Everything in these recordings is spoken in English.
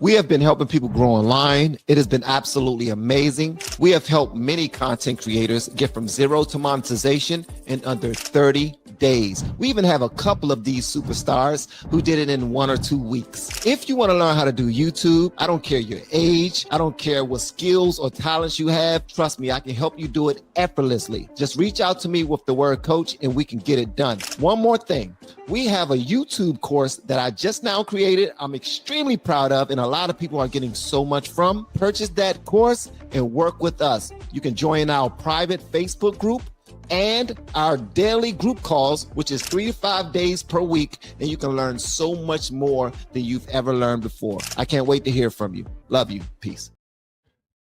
We have been helping people grow online. It has been absolutely amazing. We have helped many content creators get from zero to monetization in under 30 days. We even have a couple of these superstars who did it in 1 or 2 weeks. If you want to learn how to do YouTube, I don't care your age, I don't care what skills or talents you have. Trust me, I can help you do it effortlessly. Just reach out to me with the word coach and we can get it done. One more thing. We have a YouTube course that I just now created. I'm extremely proud of, and a lot of people are getting so much from. Purchase that course and work with us. You can join our private Facebook group and our daily group calls, which is 3 to 5 days per week, and you can learn so much more than you've ever learned before. I can't wait to hear from you. Love you. Peace.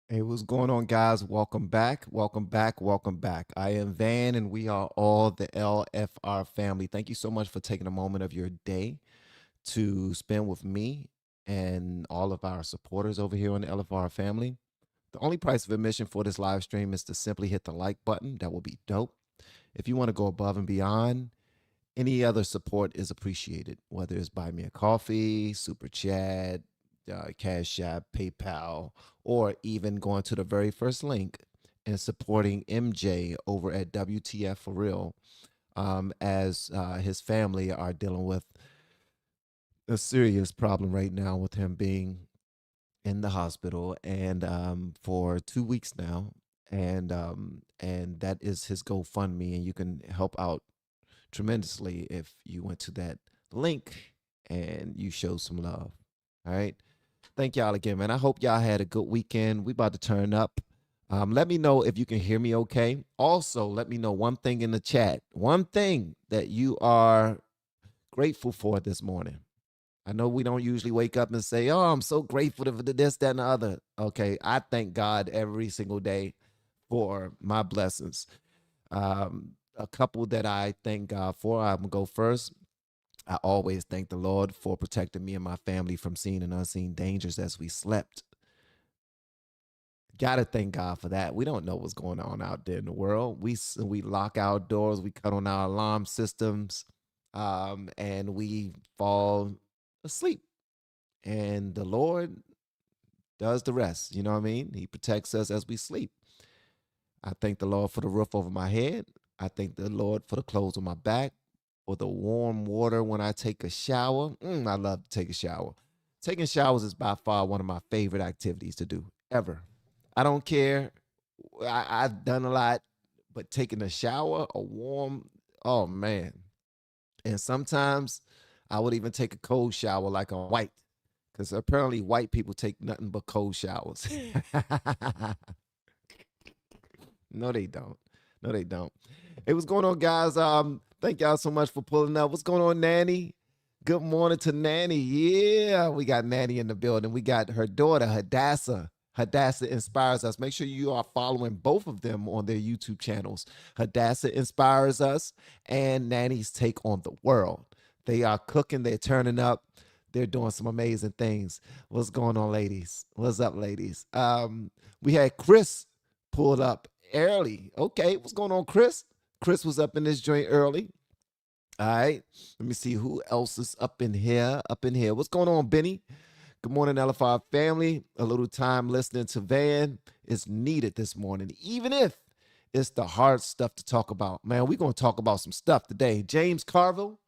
Hey, what's going on, guys? Welcome back. Welcome back. Welcome back. I am Van, and we are all the LFR family. Thank you so much for taking a moment of your day to spend with me and all of our supporters over here on the LFR family. The only price of admission for this live stream is to simply hit the like button. That will be dope. If you want to go above and beyond, any other support is appreciated, whether it's buy me a coffee, super chat, Cash App, PayPal, or even going to the very first link and supporting MJ over at WTF For Real, as his family are dealing with a serious problem right now with him being in the hospital and for 2 weeks now, and that is his GoFundMe, and you can help out tremendously if you went to that link and you show some love. All right. Thank y'all again, man. I hope y'all had a good weekend. We about to turn up. Let me know if you can hear me okay. Also, let me know one thing in the chat. One thing that you are grateful for this morning. I know we don't usually wake up and say, oh, I'm so grateful for this, that, and the other. Okay, I thank God every single day for my blessings. A couple that I thank God for, I'm going to go first. I always thank the Lord for protecting me and my family from seen and unseen dangers as we slept. Got to thank God for that. We don't know what's going on out there in the world. We lock our doors, we cut on our alarm systems, and we fall asleep. And the Lord does the rest. You know what I mean? He protects us as we sleep. I thank the Lord for the roof over my head. I thank the Lord for the clothes on my back, for the warm water when I take a shower. I love to take a shower. Taking showers is by far one of my favorite activities to do ever. I don't care. I've done a lot, but taking a shower, a warm, oh man. And sometimes I would even take a cold shower like a white, because apparently white people take nothing but cold showers. No, they don't. No, they don't. Hey, what's going on, guys? Thank y'all so much for pulling up. What's going on, Nanny? Good morning to Nanny. Yeah, we got Nanny in the building. We got her daughter, Hadassah. Hadassah Inspires Us. Make sure you are following both of them on their YouTube channels. Hadassah Inspires Us and Nanny's Take on the World. They are cooking. They're turning up. They're doing some amazing things. What's going on, ladies? What's up, ladies? We had Chris pulled up early. Okay, what's going on, Chris? Chris was up in this joint early. All right, let me see who else is up in here. What's going on, Benny? Good morning, LFR family. A little time listening to Van is needed this morning, even if it's the hard stuff to talk about. Man, we're going to talk about some stuff today. James Carville,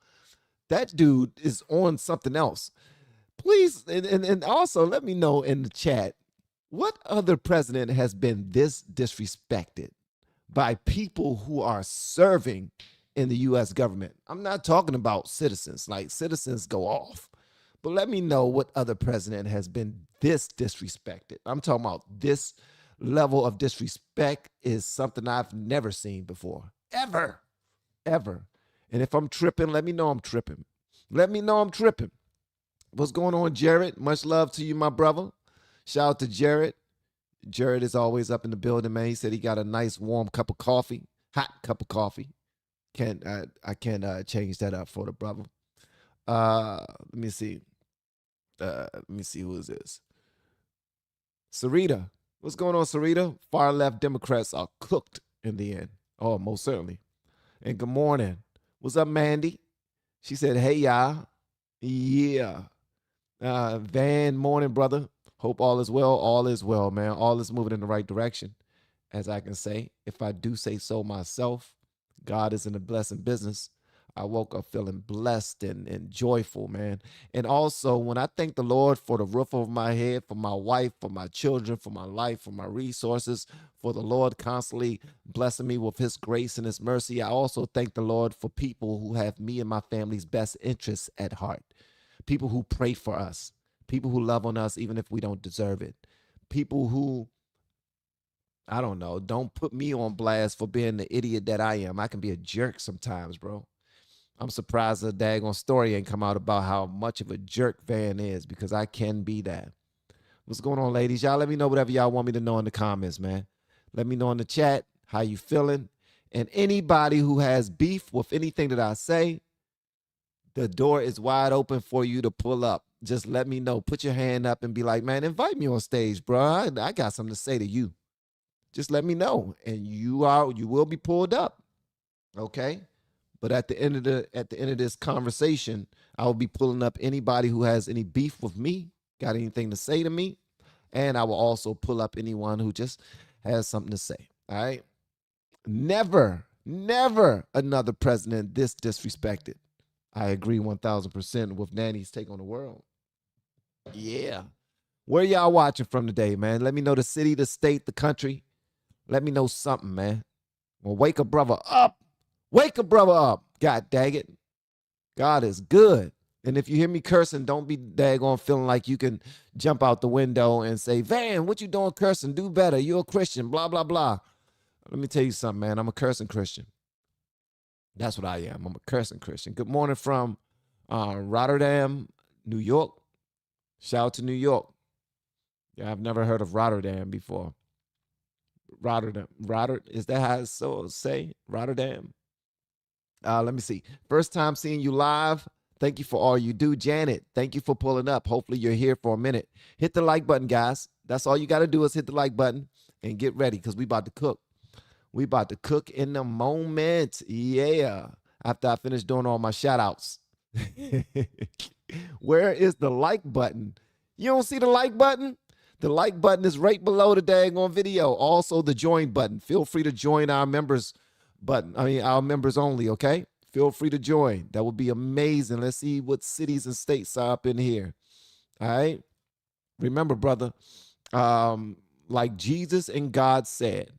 that dude is on something else. Please, and also let me know in the chat, what other president has been this disrespected by people who are serving in the U.S. government? I'm not talking about citizens. Like, citizens go off. But let me know what other president has been this disrespected. I'm talking about this level of disrespect is something I've never seen before. Ever. And if I'm tripping, let me know I'm tripping. What's going on, Jared? Much love to you, my brother. Shout out to Jared. Jared is always up in the building, man. He said he got a nice warm cup of coffee, hot cup of coffee. I can't change that up for the brother. Let me see. Who is this? Sarita. What's going on, Sarita? Far left Democrats are cooked in the end. Oh, most certainly. And good morning. What's up, Mandy? She said, hey, y'all. Yeah. Van, morning, brother. Hope all is well. All is well, man. All is moving in the right direction, as I can say. If I do say so myself, God is in the blessing business. I woke up feeling blessed and joyful, man. And also, when I thank the Lord for the roof over my head, for my wife, for my children, for my life, for my resources, for the Lord constantly blessing me with His grace and His mercy, I also thank the Lord for people who have me and my family's best interests at heart. People who pray for us, people who love on us even if we don't deserve it, people who, I don't know, don't put me on blast for being the idiot that I am. I can be a jerk sometimes, bro. I'm surprised the daggone story ain't come out about how much of a jerk Van is, because I can be that. What's going on, ladies? Y'all let me know whatever y'all want me to know in the comments, man. Let me know in the chat how you feeling. And anybody who has beef with anything that I say, the door is wide open for you to pull up. Just let me know. Put your hand up and be like, man, invite me on stage, bro. I got something to say to you. Just let me know, and you will be pulled up. Okay. But at the end of this conversation, I will be pulling up anybody who has any beef with me, got anything to say to me, and I will also pull up anyone who just has something to say. All right. Never, never another president this disrespected. I agree 1000% with Nanny's take on the world. Yeah. Where y'all watching from today, man? Let me know the city, the state, the country. Let me know something, man. Well, wake a brother up. Wake a brother up. God dang it. God is good. And if you hear me cursing, don't be daggone feeling like you can jump out the window and say, Van, what you doing cursing? Do better. You're a Christian, blah, blah, blah. Let me tell you something, man. I'm a cursing Christian. That's what I am. I'm a cursing Christian. Good morning from Rotterdam, New York. Shout out to New York. Yeah, I've never heard of Rotterdam before. Is that how it's so say? Rotterdam? Let me see. First time seeing you live. Thank you for all you do. Janet, thank you for pulling up. Hopefully you're here for a minute. Hit the like button, guys. That's all you got to do is hit the like button and get ready, because we about to cook. We about to cook in the moment. Yeah. After I finish doing all my shout outs. Where is the like button? You don't see the like button? The like button is right below the daggone video. Also, the join button. Feel free to join our members button. I mean, our members only, okay? Feel free to join. That would be amazing. Let's see what cities and states are up in here. All right? Remember, brother, like Jesus and God said,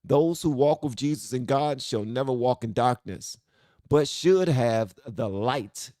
those who walk with Jesus and God shall never walk in darkness, but should have the light.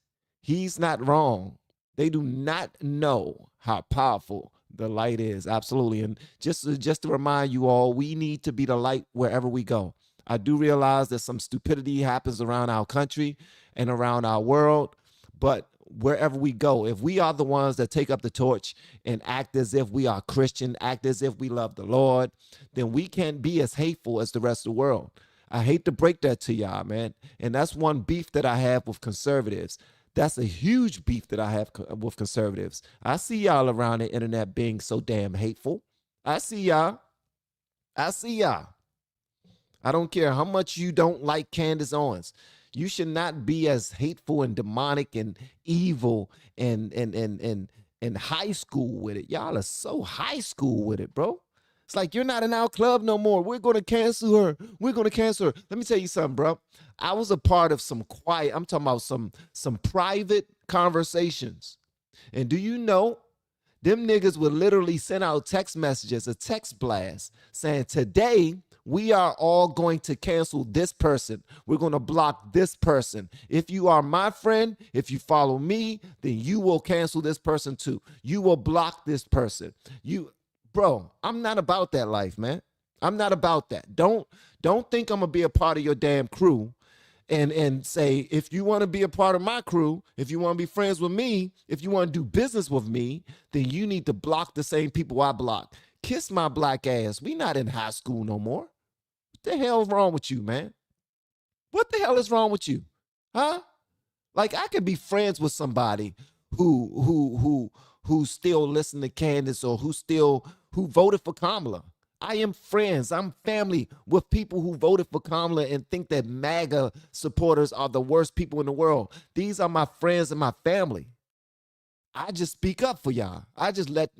He's not wrong. They do not know how powerful the light is. Absolutely. And just to remind you all, we need to be the light wherever we go. I do realize that some stupidity happens around our country and around our world, but wherever we go, if we are the ones that take up the torch and act as if we are Christian, act as if we love the Lord, then we can't be as hateful as the rest of the world. I hate to break that to y'all, man. And that's one beef that I have with conservatives. That's a huge beef that I have with conservatives. I see y'all around the internet being so damn hateful. I see y'all. I see y'all. I don't care how much you don't like Candace Owens. You should not be as hateful and demonic and evil and high school with it. Y'all are so high school with it, bro. It's like you're not in our club no more. We're going to cancel her. We're going to cancel her. Let me tell you something, bro. I was a part of some quiet, I'm talking about some private conversations. And do you know, them niggas would literally send out text messages, a text blast saying, today we are all going to cancel this person. We're going to block this person. If you are my friend, if you follow me, then you will cancel this person too. You will block this person. Bro, I'm not about that life, man. I'm not about that. Don't think I'm gonna be a part of your damn crew and say, if you want to be a part of my crew, if you want to be friends with me, if you want to do business with me, then you need to block the same people I block. Kiss my black ass. We not in high school no more. What the hell is wrong with you, man? What the hell is wrong with you? Huh? Like, I could be friends with somebody who still listen to Candace, or who voted for Kamala. I am friends. I'm family with people who voted for Kamala and think that MAGA supporters are the worst people in the world. These are my friends and my family. I just speak up for y'all. I just let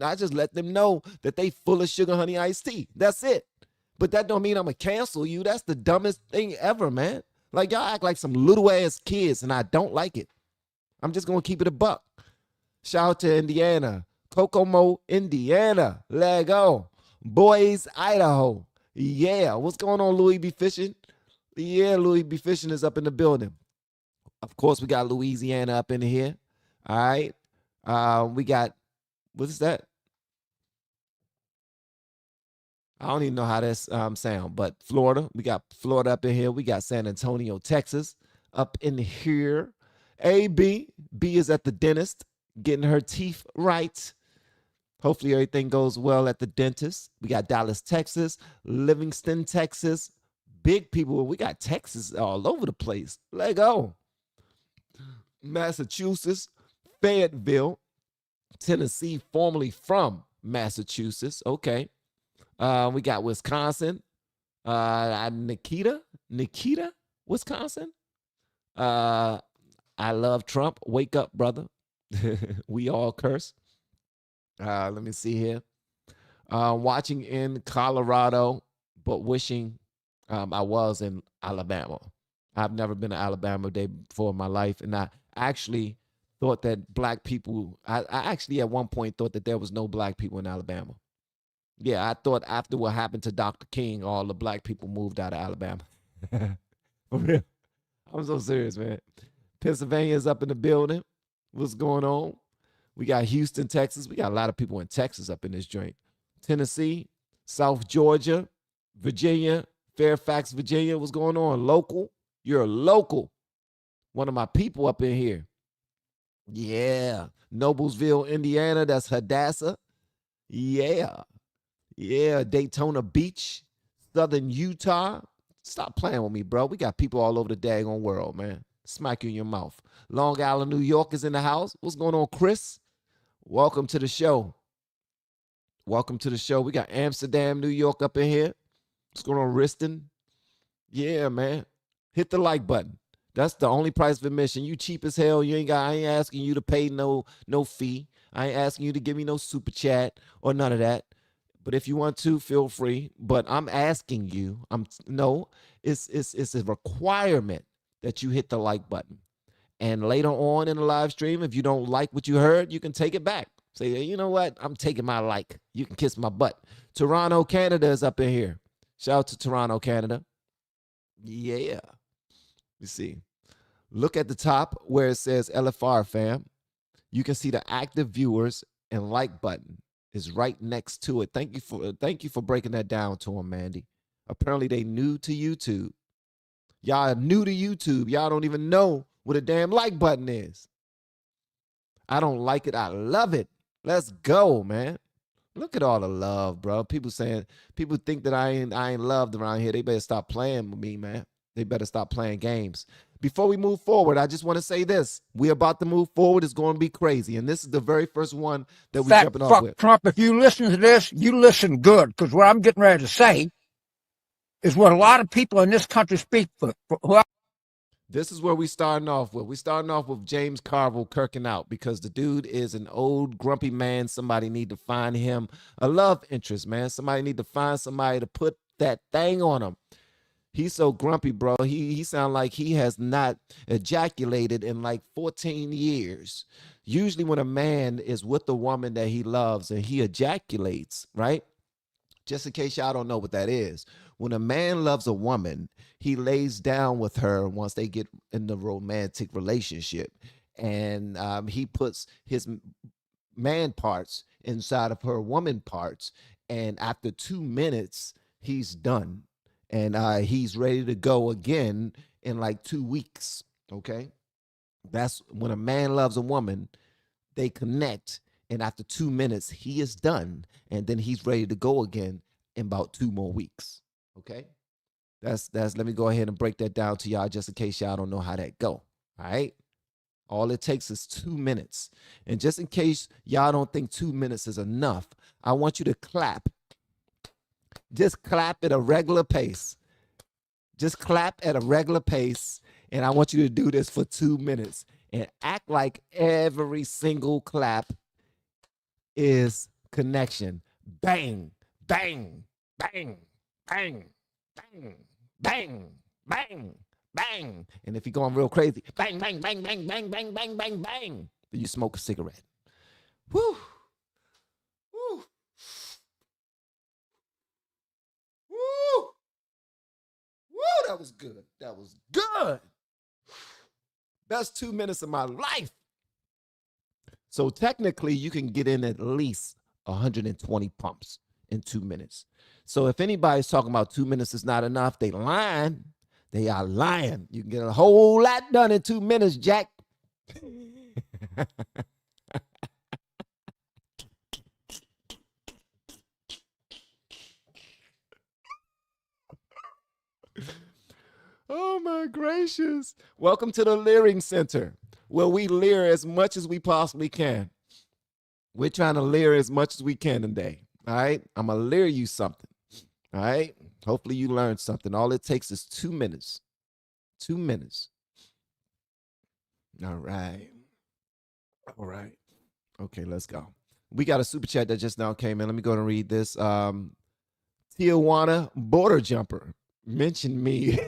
them know that they full of sugar honey iced tea. That's it. But that don't mean I'm gonna cancel you. That's the dumbest thing ever, man. Like y'all act like some little ass kids, and I don't like it. I'm just gonna keep it a buck. Shout out to Indiana, Kokomo, Indiana. Let go, Boys, Idaho. Yeah, what's going on, Louis B. Fishing? Yeah, Louis B. Fishing is up in the building. Of course, we got Louisiana up in here. All right. We got, what is that? I don't even know how that's sound, but Florida. We got Florida up in here. We got San Antonio, Texas up in here. B is at the dentist, getting her teeth right. Hopefully everything goes well at the dentist. We got Dallas, Texas, Livingston, Texas. Big people. We got Texas all over the place. Let go. Massachusetts, Fayetteville, Tennessee, formerly from Massachusetts. Okay. We got Wisconsin, Nikita, Wisconsin. I love Trump. Wake up, brother. We all curse. Let me see here. Watching in Colorado, but wishing I was in Alabama. I've never been to Alabama a day before in my life, and I actually thought that black people. I actually at one point thought that there was no black people in Alabama. Yeah, I thought after what happened to Dr. King, all the black people moved out of Alabama. For real. I'm so serious, man. Pennsylvania's up in the building. What's going on? We got Houston, Texas. We got a lot of people in Texas up in this joint. Tennessee, South Georgia, Virginia, Fairfax, Virginia. What's going on? Local? You're a local. One of my people up in here. Yeah. Noblesville, Indiana. That's Hadassah. Yeah. Yeah, Daytona Beach, Southern Utah. Stop playing with me, bro. We got people all over the daggone world, man. Smack you in your mouth. Long Island, New York is in the house. What's going on, Chris? Welcome to the show. Welcome to the show. We got Amsterdam, New York up in here. What's going on, Riston? Yeah, man. Hit the like button. That's the only price of admission. You cheap as hell. I ain't asking you to pay no fee. I ain't asking you to give me no super chat or none of that. But if you want to, feel free. But I'm asking you, it's a requirement that you hit the like button. And later on in the live stream, if you don't like what you heard, you can take it back. Say, you know what? I'm taking my like. You can kiss my butt. Toronto, Canada is up in here. Shout out to Toronto, Canada. Yeah. You see. Look at the top where it says LFR fam. You can see the active viewers and like button is right next to it. Thank you for breaking that down to them, Mandy. Apparently they new to YouTube. Y'all are new to YouTube. Y'all don't even know what a damn like button is. I don't like it. I love it. Let's go, man. Look at all the love, bro. People think that I ain't loved around here. They better stop playing with me, man. They better stop playing games. Before we move forward, I just want to say this. We're about to move forward. It's going to be crazy. And this is the very first one that we're jumping off with. Trump, if you listen to this, you listen good, because what I'm getting ready to say is what a lot of people in this country speak for. This is where we starting off with. We're starting off with James Carville kirking out because the dude is an old grumpy man. Somebody need to find him a love interest, man. Somebody need to find somebody to put that thing on him. He's so grumpy, bro. He sound like he has not ejaculated in like 14 years. Usually when a man is with a woman that he loves and he ejaculates, right? Just in case y'all don't know what that is. When a man loves a woman, he lays down with her once they get in the romantic relationship. And he puts his man parts inside of her woman parts. And after 2 minutes, he's done. And he's ready to go again in like 2 weeks, okay? That's when a man loves a woman, they connect, and after 2 minutes, he is done, and then he's ready to go again in about 2 more weeks, okay? That's. Let me go ahead and break that down to y'all just in case y'all don't know how that go, all right? All it takes is 2 minutes. And just in case y'all don't think 2 minutes is enough, I want you to clap. Just clap at a regular pace. Just clap at a regular pace. And I want you to do this for 2 minutes. and act like every single clap is connection. Bang, bang, bang, bang, bang, bang, bang, bang. And if you're going real crazy, bang, bang, bang, bang, bang, bang, bang, bang, bang, then you smoke a cigarette. Woo, woo, woo, woo. That was good. That was good. Best 2 minutes of my life. So technically, you can get in at least 120 pumps in 2 minutes. So if anybody's talking about 2 minutes is not enough, they lying. They are lying. You can get a whole lot done in 2 minutes, Jack. Oh my gracious. Welcome to the Leering Center, where we leer as much as we possibly can. We're trying to leer as much as we can today. All right. I'm going to leer you something. All right. Hopefully you learned something. All it takes is 2 minutes. 2 minutes. All right. All right. Okay, let's go. We got a super chat that just now came in. Let me go and read this. Tijuana border jumper mentioned me.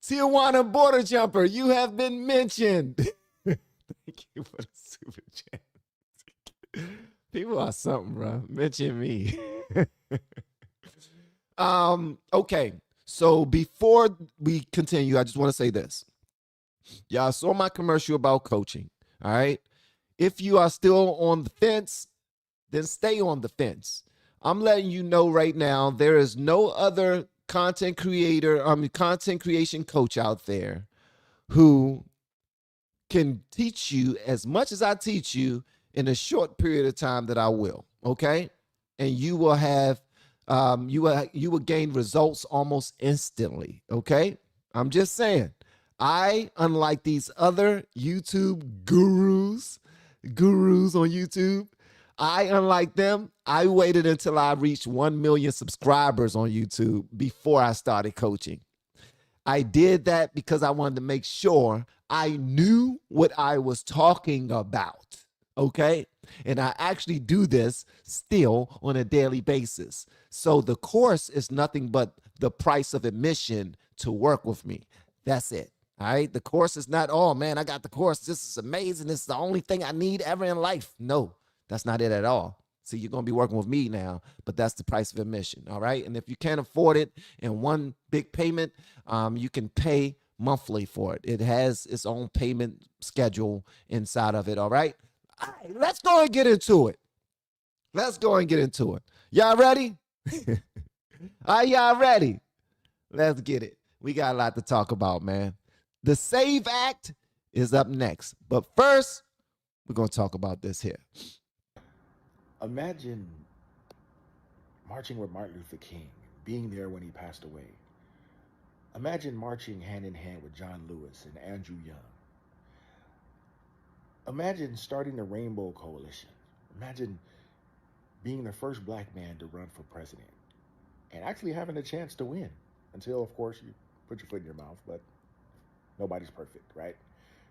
Tijuana border jumper, you have been mentioned. Thank you for the super chat. People are something, bro. Mention me. Okay. So before we continue, I just want to say this. Y'all saw my commercial about coaching. All right. If you are still on the fence, then stay on the fence. I'm letting you know right now, there is no other content creation coach out there who can teach you as much as I teach you in a short period of time that I will. Okay. And you will have you will gain results almost instantly. Okay. I'm just saying, unlike these other YouTube gurus on YouTube, unlike them, I waited until I reached 1 million subscribers on YouTube before I started coaching. I did that because I wanted to make sure I knew what I was talking about. Okay. And I actually do this still on a daily basis. So the course is nothing but the price of admission to work with me. That's it. All right. The course is not, oh man, I got the course. This is amazing. This is the only thing I need ever in life. No, that's not it at all. See, you're going to be working with me now, but that's the price of admission. All right. And if you can't afford it in one big payment, you can pay monthly for it. It has its own payment schedule inside of it. All right. All right, let's go and get into it. Let's go and get into it. Y'all ready? Are y'all ready? Let's get it. We got a lot to talk about, man. The SAVE Act is up next. But first, we're going to talk about this here. Imagine marching with Martin Luther King, being there when he passed away. Imagine marching hand in hand with John Lewis and Andrew Young. Imagine starting the Rainbow Coalition. Imagine being the first black man to run for president and actually having a chance to win until, of course, you put your foot in your mouth, but nobody's perfect, right?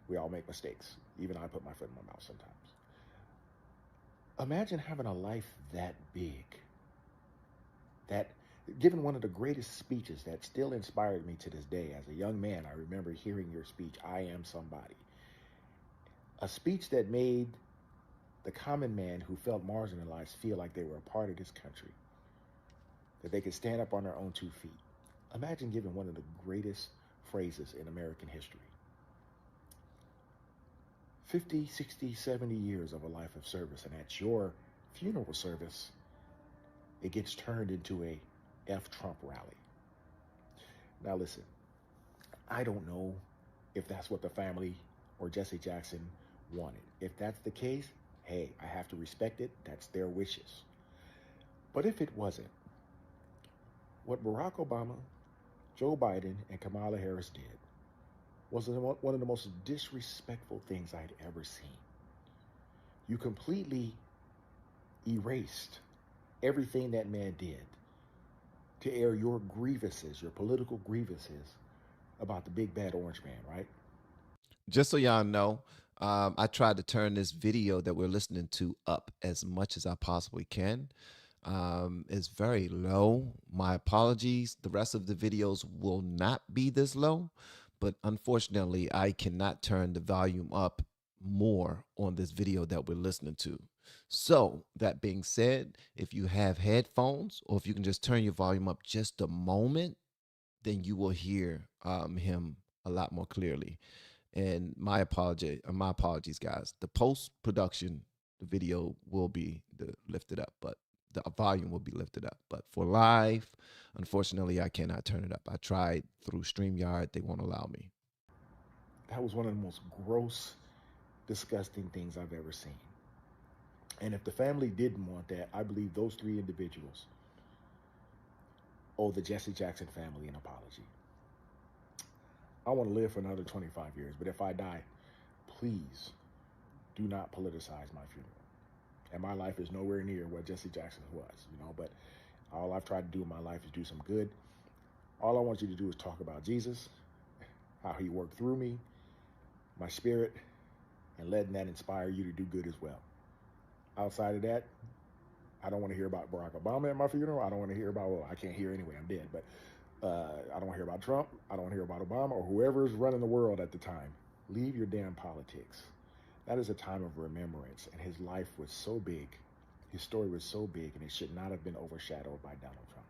We all make mistakes. Even I put my foot in my mouth sometimes. Imagine having a life that big, that given one of the greatest speeches that still inspired me to this day. As a young man, I remember hearing your speech, I Am Somebody. A speech that made the common man who felt marginalized feel like they were a part of this country, that they could stand up on their own 2 feet. Imagine giving one of the greatest phrases in American history. 50, 60, 70 years of a life of service, and at your funeral service, it gets turned into a F Trump rally. Now listen, I don't know if that's what the family or Jesse Jackson wanted. If that's the case, hey, I have to respect it. That's their wishes. But if it wasn't, what Barack Obama, Joe Biden, and Kamala Harris did was one of the most disrespectful things I'd ever seen. You completely erased everything that man did to air your grievances, your political grievances about the big bad orange man, right? Just so y'all know, I tried to turn this video that we're listening to up as much as I possibly can. It's very low. My apologies. The rest of the videos will not be this low, but unfortunately, I cannot turn the volume up more on this video that we're listening to. So, that being said, if you have headphones or if you can just turn your volume up just a moment, then you will hear him a lot more clearly. And my apologies, guys. The post production, the video will be lifted up, but the volume will be lifted up. But for live, unfortunately, I cannot turn it up. I tried through StreamYard; they won't allow me. That was one of the most gross, disgusting things I've ever seen. And if the family didn't want that, I believe those three individuals owe the Jesse Jackson family an apology. I want to live for another 25 years, but if I die, please do not politicize my funeral. And my life is nowhere near what Jesse Jackson was, but all I've tried to do in my life is do some good. All I want you to do is talk about Jesus, how he worked through me, my spirit, and letting that inspire you to do good as well. Outside of that, I don't want to hear about Barack Obama at my funeral. I don't want to hear about, I can't hear anyway, I'm dead, but I don't want to hear about Trump. I don't want to hear about Obama or whoever's running the world at the time. Leave your damn politics. That is a time of remembrance, and his life was so big. His story was so big, and it should not have been overshadowed by Donald Trump.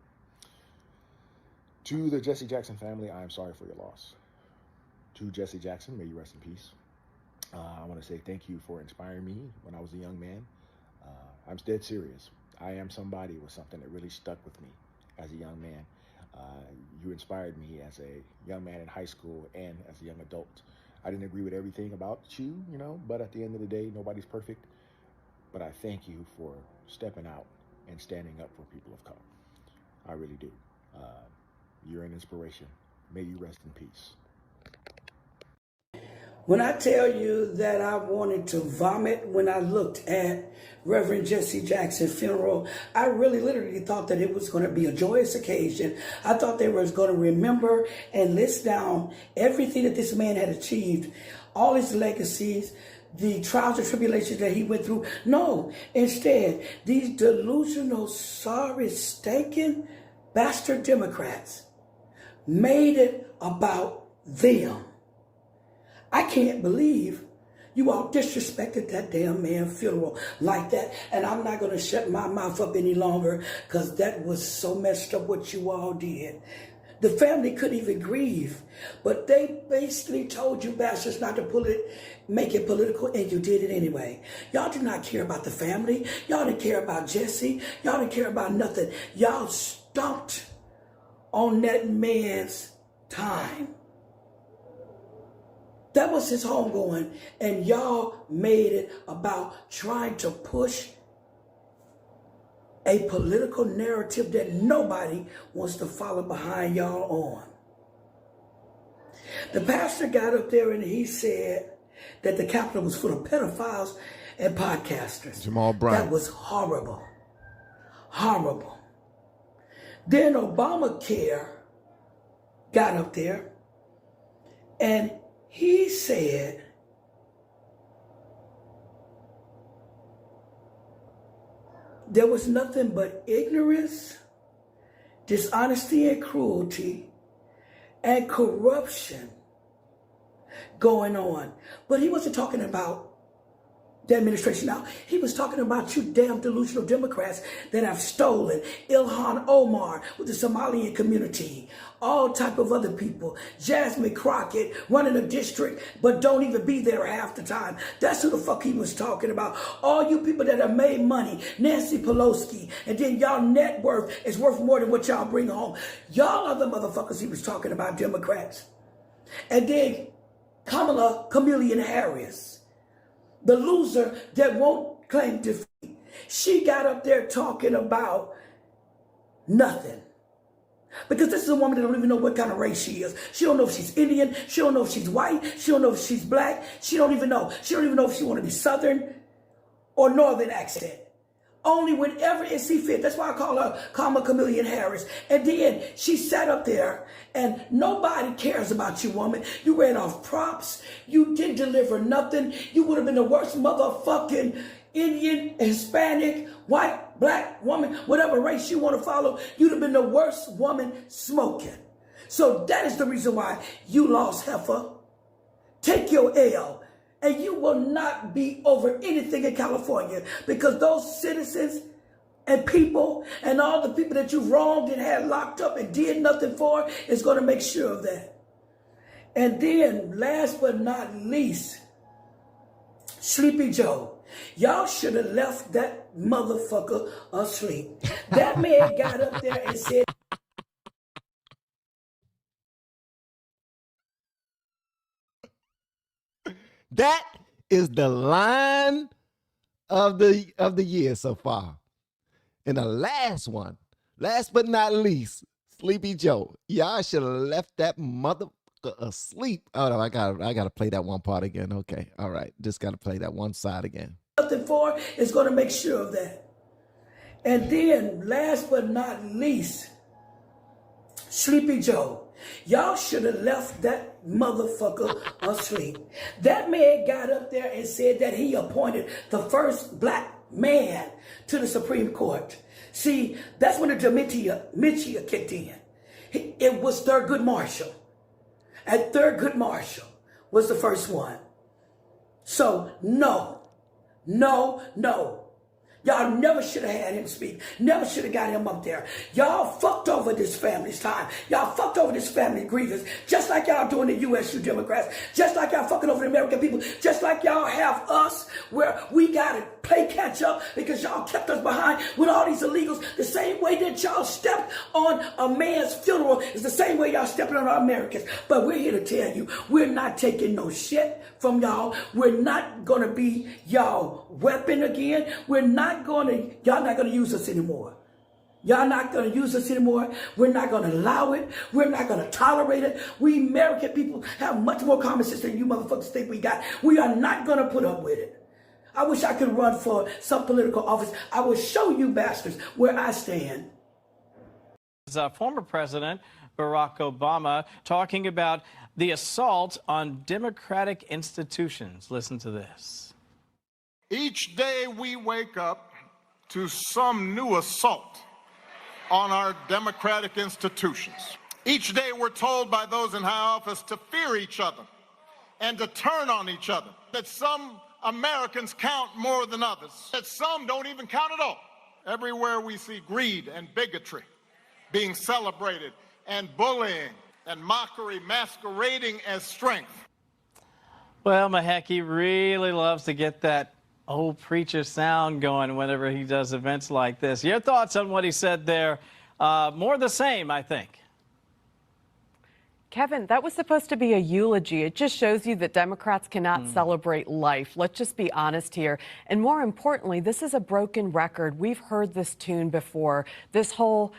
To the Jesse Jackson family, I am sorry for your loss. To Jesse Jackson, may you rest in peace. I want to say thank you for inspiring me when I was a young man. I'm dead serious. I am somebody with something that really stuck with me as a young man. You inspired me as a young man in high school and as a young adult. I didn't agree with everything about you, but at the end of the day, nobody's perfect. But I thank you for stepping out and standing up for people of color. I really do. You're an inspiration. May you rest in peace. When I tell you that I wanted to vomit when I looked at Reverend Jesse Jackson's funeral, I really literally thought that it was going to be a joyous occasion. I thought they were going to remember and list down everything that this man had achieved, all his legacies, the trials and tribulations that he went through. No, instead, these delusional, sorry, stinking bastard Democrats made it about them. I can't believe you all disrespected that damn man's funeral like that. And I'm not going to shut my mouth up any longer because that was so messed up what you all did. The family couldn't even grieve. But they basically told you bastards not to make it political, and you did it anyway. Y'all do not care about the family. Y'all didn't care about Jesse. Y'all didn't care about nothing. Y'all stomped on that man's time. That was his homegoing, and y'all made it about trying to push a political narrative that nobody wants to follow behind y'all on. The pastor got up there and he said that the Capitol was full of pedophiles and podcasters. Jamal Bryant. That was horrible. Horrible. Then Obamacare got up there and he said there was nothing but ignorance, dishonesty and cruelty, and corruption going on. But he wasn't talking about the administration now. He was talking about you damn delusional Democrats that have stolen Ilhan Omar with the Somalian community, all type of other people. Jasmine Crockett running a district but don't even be there half the time. That's who the fuck he was talking about. All you people that have made money, Nancy Pelosi, and then y'all net worth is worth more than what y'all bring home. Y'all are the motherfuckers he was talking about, Democrats. And then Kamala Chameleon Harris, the loser that won't claim defeat. She got up there talking about nothing. Because this is a woman that don't even know what kind of race she is. She don't know if she's Indian. She don't know if she's white. She don't know if she's black. She don't even know. She don't even know if she want to be Southern or Northern accent. only whenever it see fit. That's why I call her Comma Chameleon Harris. And then she sat up there, and nobody cares about you, woman. You ran off props. You didn't deliver nothing. You would have been the worst motherfucking Indian, Hispanic, white, black woman, whatever race you want to follow. You'd have been the worst woman smoking. So that is the reason why you lost, heifer. Take your L. And you will not be over anything in California, because those citizens and people and all the people that you wronged and had locked up and did nothing for is going to make sure of that. And then last but not least, Sleepy Joe. Y'all should have left that motherfucker asleep. That man got up there and said, That is the line of the year so far. And the last one, last but not least, Sleepy Joe. Y'all should have left that motherfucker asleep. Oh no, I gotta play that one part again. Okay, all right, just gotta play that one side again. nothing for is going to make sure of that. And then last but not least, Sleepy Joe. Y'all should have left that motherfucker asleep. That man got up there and said that he appointed the first black man to the Supreme Court. See, that's when the dementia kicked in. It was Thurgood Marshall. And Thurgood Marshall was the first one. So, no. Y'all never should have had him speak. Never should have got him up there. Y'all fucked over this family's time. Y'all fucked over this family grievance. Just like y'all doing the U.S., you Democrats. Just like y'all fucking over the American people. Just like y'all have us, where we got to play catch up because y'all kept us behind with all these illegals. The same way that y'all stepped on a man's funeral is the same way y'all stepping on our Americans. But we're here to tell you, we're not taking no shit from y'all. We're not going to be y'all weapon again. Y'all not going to use us anymore. Y'all not going to use us anymore. We're not going to allow it. We're not going to tolerate it. We American people have much more common sense than you motherfuckers think we got. We are not going to put up with it. I wish I could run for some political office. I will show you bastards where I stand. Former President Barack Obama talking about the assault on democratic institutions. Listen to this. Each day we wake up to some new assault on our democratic institutions. Each day we're told by those in high office to fear each other and to turn on each other, that some Americans count more than others, that some don't even count at all. Everywhere we see greed and bigotry being celebrated, and bullying and mockery masquerading as strength. Well, Maheki really loves to get that old preacher sound going whenever he does events like this. Your thoughts on what he said there? More the same, I think. Kevin, that was supposed to be a eulogy. It just shows you that Democrats cannot celebrate life. Let's just be honest here. And more importantly, this is a broken record. We've heard this tune before. This whole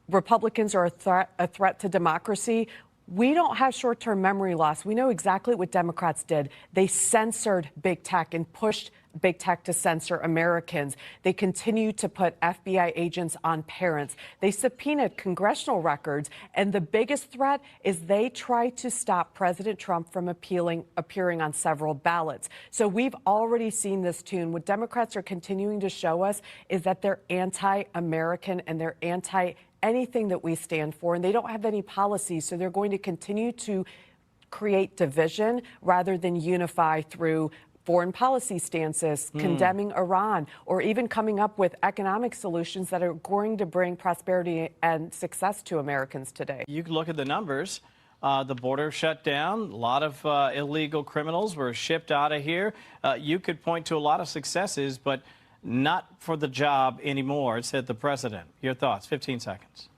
Republicans are a threat to democracy. We don't have short-term memory loss. We know exactly what Democrats did. They censored big tech and pushed big tech to censor Americans. They continue to put FBI agents on parents. They subpoenaed congressional records. And the biggest threat is they tried to stop President Trump from appearing on several ballots. So we've already seen this tune. What Democrats are continuing to show us is that they're anti-American and they're anything that we stand for, and they don't have any policies, so they're going to continue to create division rather than unify through foreign policy stances, condemning Iran, or even coming up with economic solutions that are going to bring prosperity and success to Americans today. You can look at the numbers. The border shut down. A lot of illegal criminals were shipped out of here. You could point to a lot of successes, but not for the job anymore, said the president. Your thoughts, 15 seconds.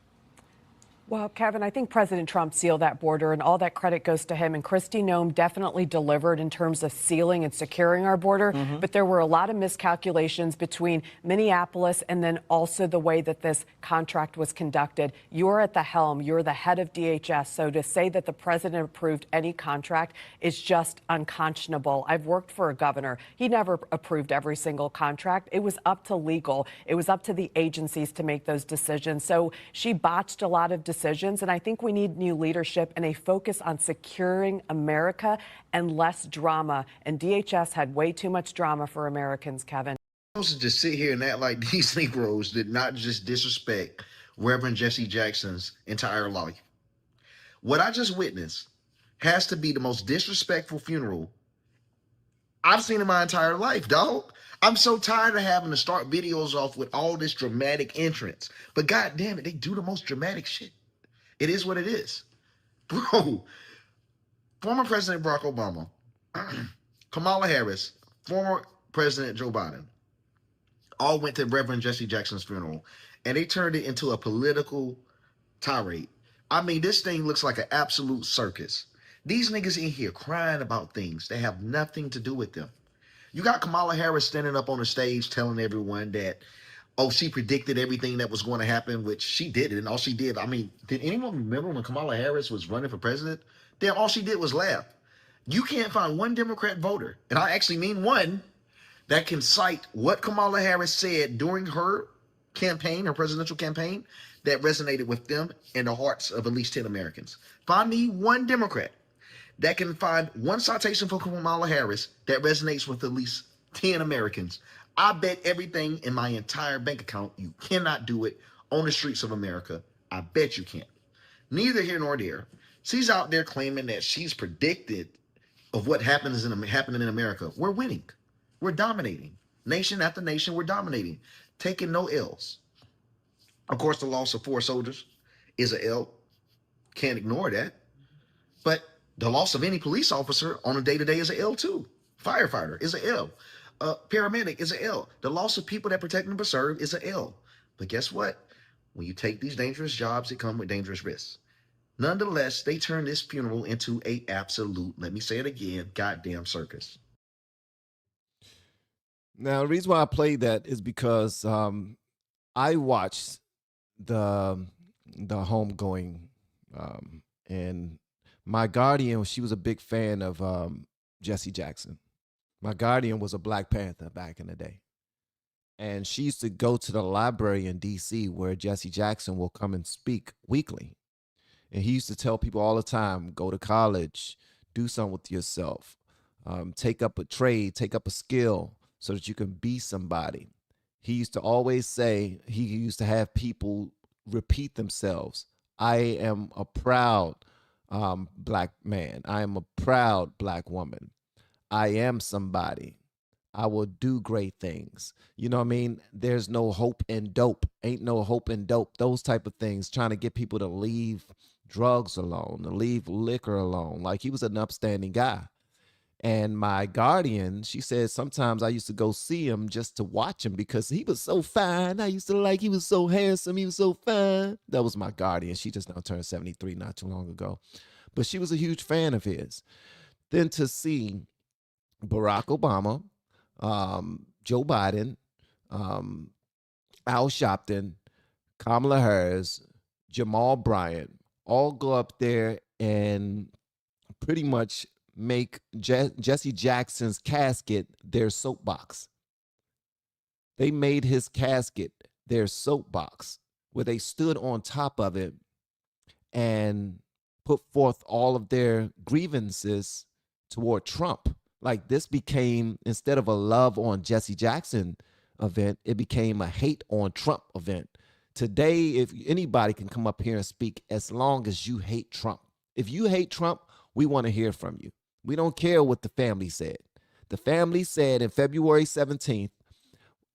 Well, Kevin, I think President Trump sealed that border, and all that credit goes to him. And Kristi Noem definitely delivered in terms of sealing and securing our border. But there were a lot of miscalculations between Minneapolis and then also the way that this contract was conducted. You're at the helm. You're the head of DHS. So to say that the president approved any contract is just unconscionable. I've worked for a governor. He never approved every single contract. It was up to legal. It was up to the agencies to make those decisions. So she botched a lot of decisions. And I think we need new leadership and a focus on securing America and less drama. And DHS had way too much drama for Americans, Kevin. To just sit here and act like these Negroes did not just disrespect Reverend Jesse Jackson's entire life. What I just witnessed has to be the most disrespectful funeral I've seen in my entire life, dog. I'm so tired of having to start videos off with all this dramatic entrance. But God damn it, they do the most dramatic shit. It is what it is. Bro, former President Barack Obama, Kamala Harris, former President Joe Biden, all went to Reverend Jesse Jackson's funeral, and they turned it into a political tirade. I mean, this thing looks like an absolute circus. These niggas in here crying about things that have nothing to do with them. You got Kamala Harris standing up on the stage telling everyone that, oh, she predicted everything that was going to happen, which she did. And all she did, I mean, did anyone remember when Kamala Harris was running for president? Then all she did was laugh. You can't find one Democrat voter, and I actually mean one, that can cite what Kamala Harris said during her campaign, her presidential campaign, that resonated with them in the hearts of at least 10 Americans. Find me one Democrat that can find one citation for Kamala Harris that resonates with at least 10 Americans. I bet everything in my entire bank account you cannot do it on the streets of America. I bet you can't. Neither here nor there. She's out there claiming that she's predicted of what happens happening in America. We're winning. We're dominating. Nation after nation, we're dominating. Taking no L's. Of course, the loss of 4 soldiers is a L. Can't ignore that. But the loss of any police officer on a day-to-day is a L too. Firefighter is a L. Paramedic is a L. The loss of people that protect and preserve is a L. But guess what? When you take these dangerous jobs, it comes with dangerous risks. Nonetheless, they turned this funeral into a absolute, let me say it again, goddamn circus. Now, the reason why I played that is because I watched the homegoing, and my guardian, she was a big fan of Jesse Jackson. My guardian was a Black Panther back in the day. And she used to go to the library in D.C. where Jesse Jackson will come and speak weekly. And he used to tell people all the time, go to college, do something with yourself, take up a trade, take up a skill so that you can be somebody. He used to always say, he used to have people repeat themselves. I am a proud Black man. I am a proud Black woman. I am somebody. I will do great things. You know what I mean? There's no hope in dope. Ain't no hope in dope. Those type of things, trying to get people to leave drugs alone, to leave liquor alone. Like, he was an upstanding guy. And my guardian, she said sometimes I used to go see him just to watch him because he was so fine. I used to like, he was so handsome. He was so fine. That was my guardian. She just now turned 73 not too long ago. But she was a huge fan of his. Then to see Barack Obama, Joe Biden, Al Sharpton, Kamala Harris, Jamal Bryant, all go up there and pretty much make Jesse Jackson's casket their soapbox. They made his casket their soapbox, where they stood on top of it and put forth all of their grievances toward Trump. Like, this became, instead of a love on Jesse Jackson event, it became a hate on Trump event. Today, if anybody can come up here and speak, as long as you hate Trump. If you hate Trump, we want to hear from you. We don't care what the family said. The family said in February 17th,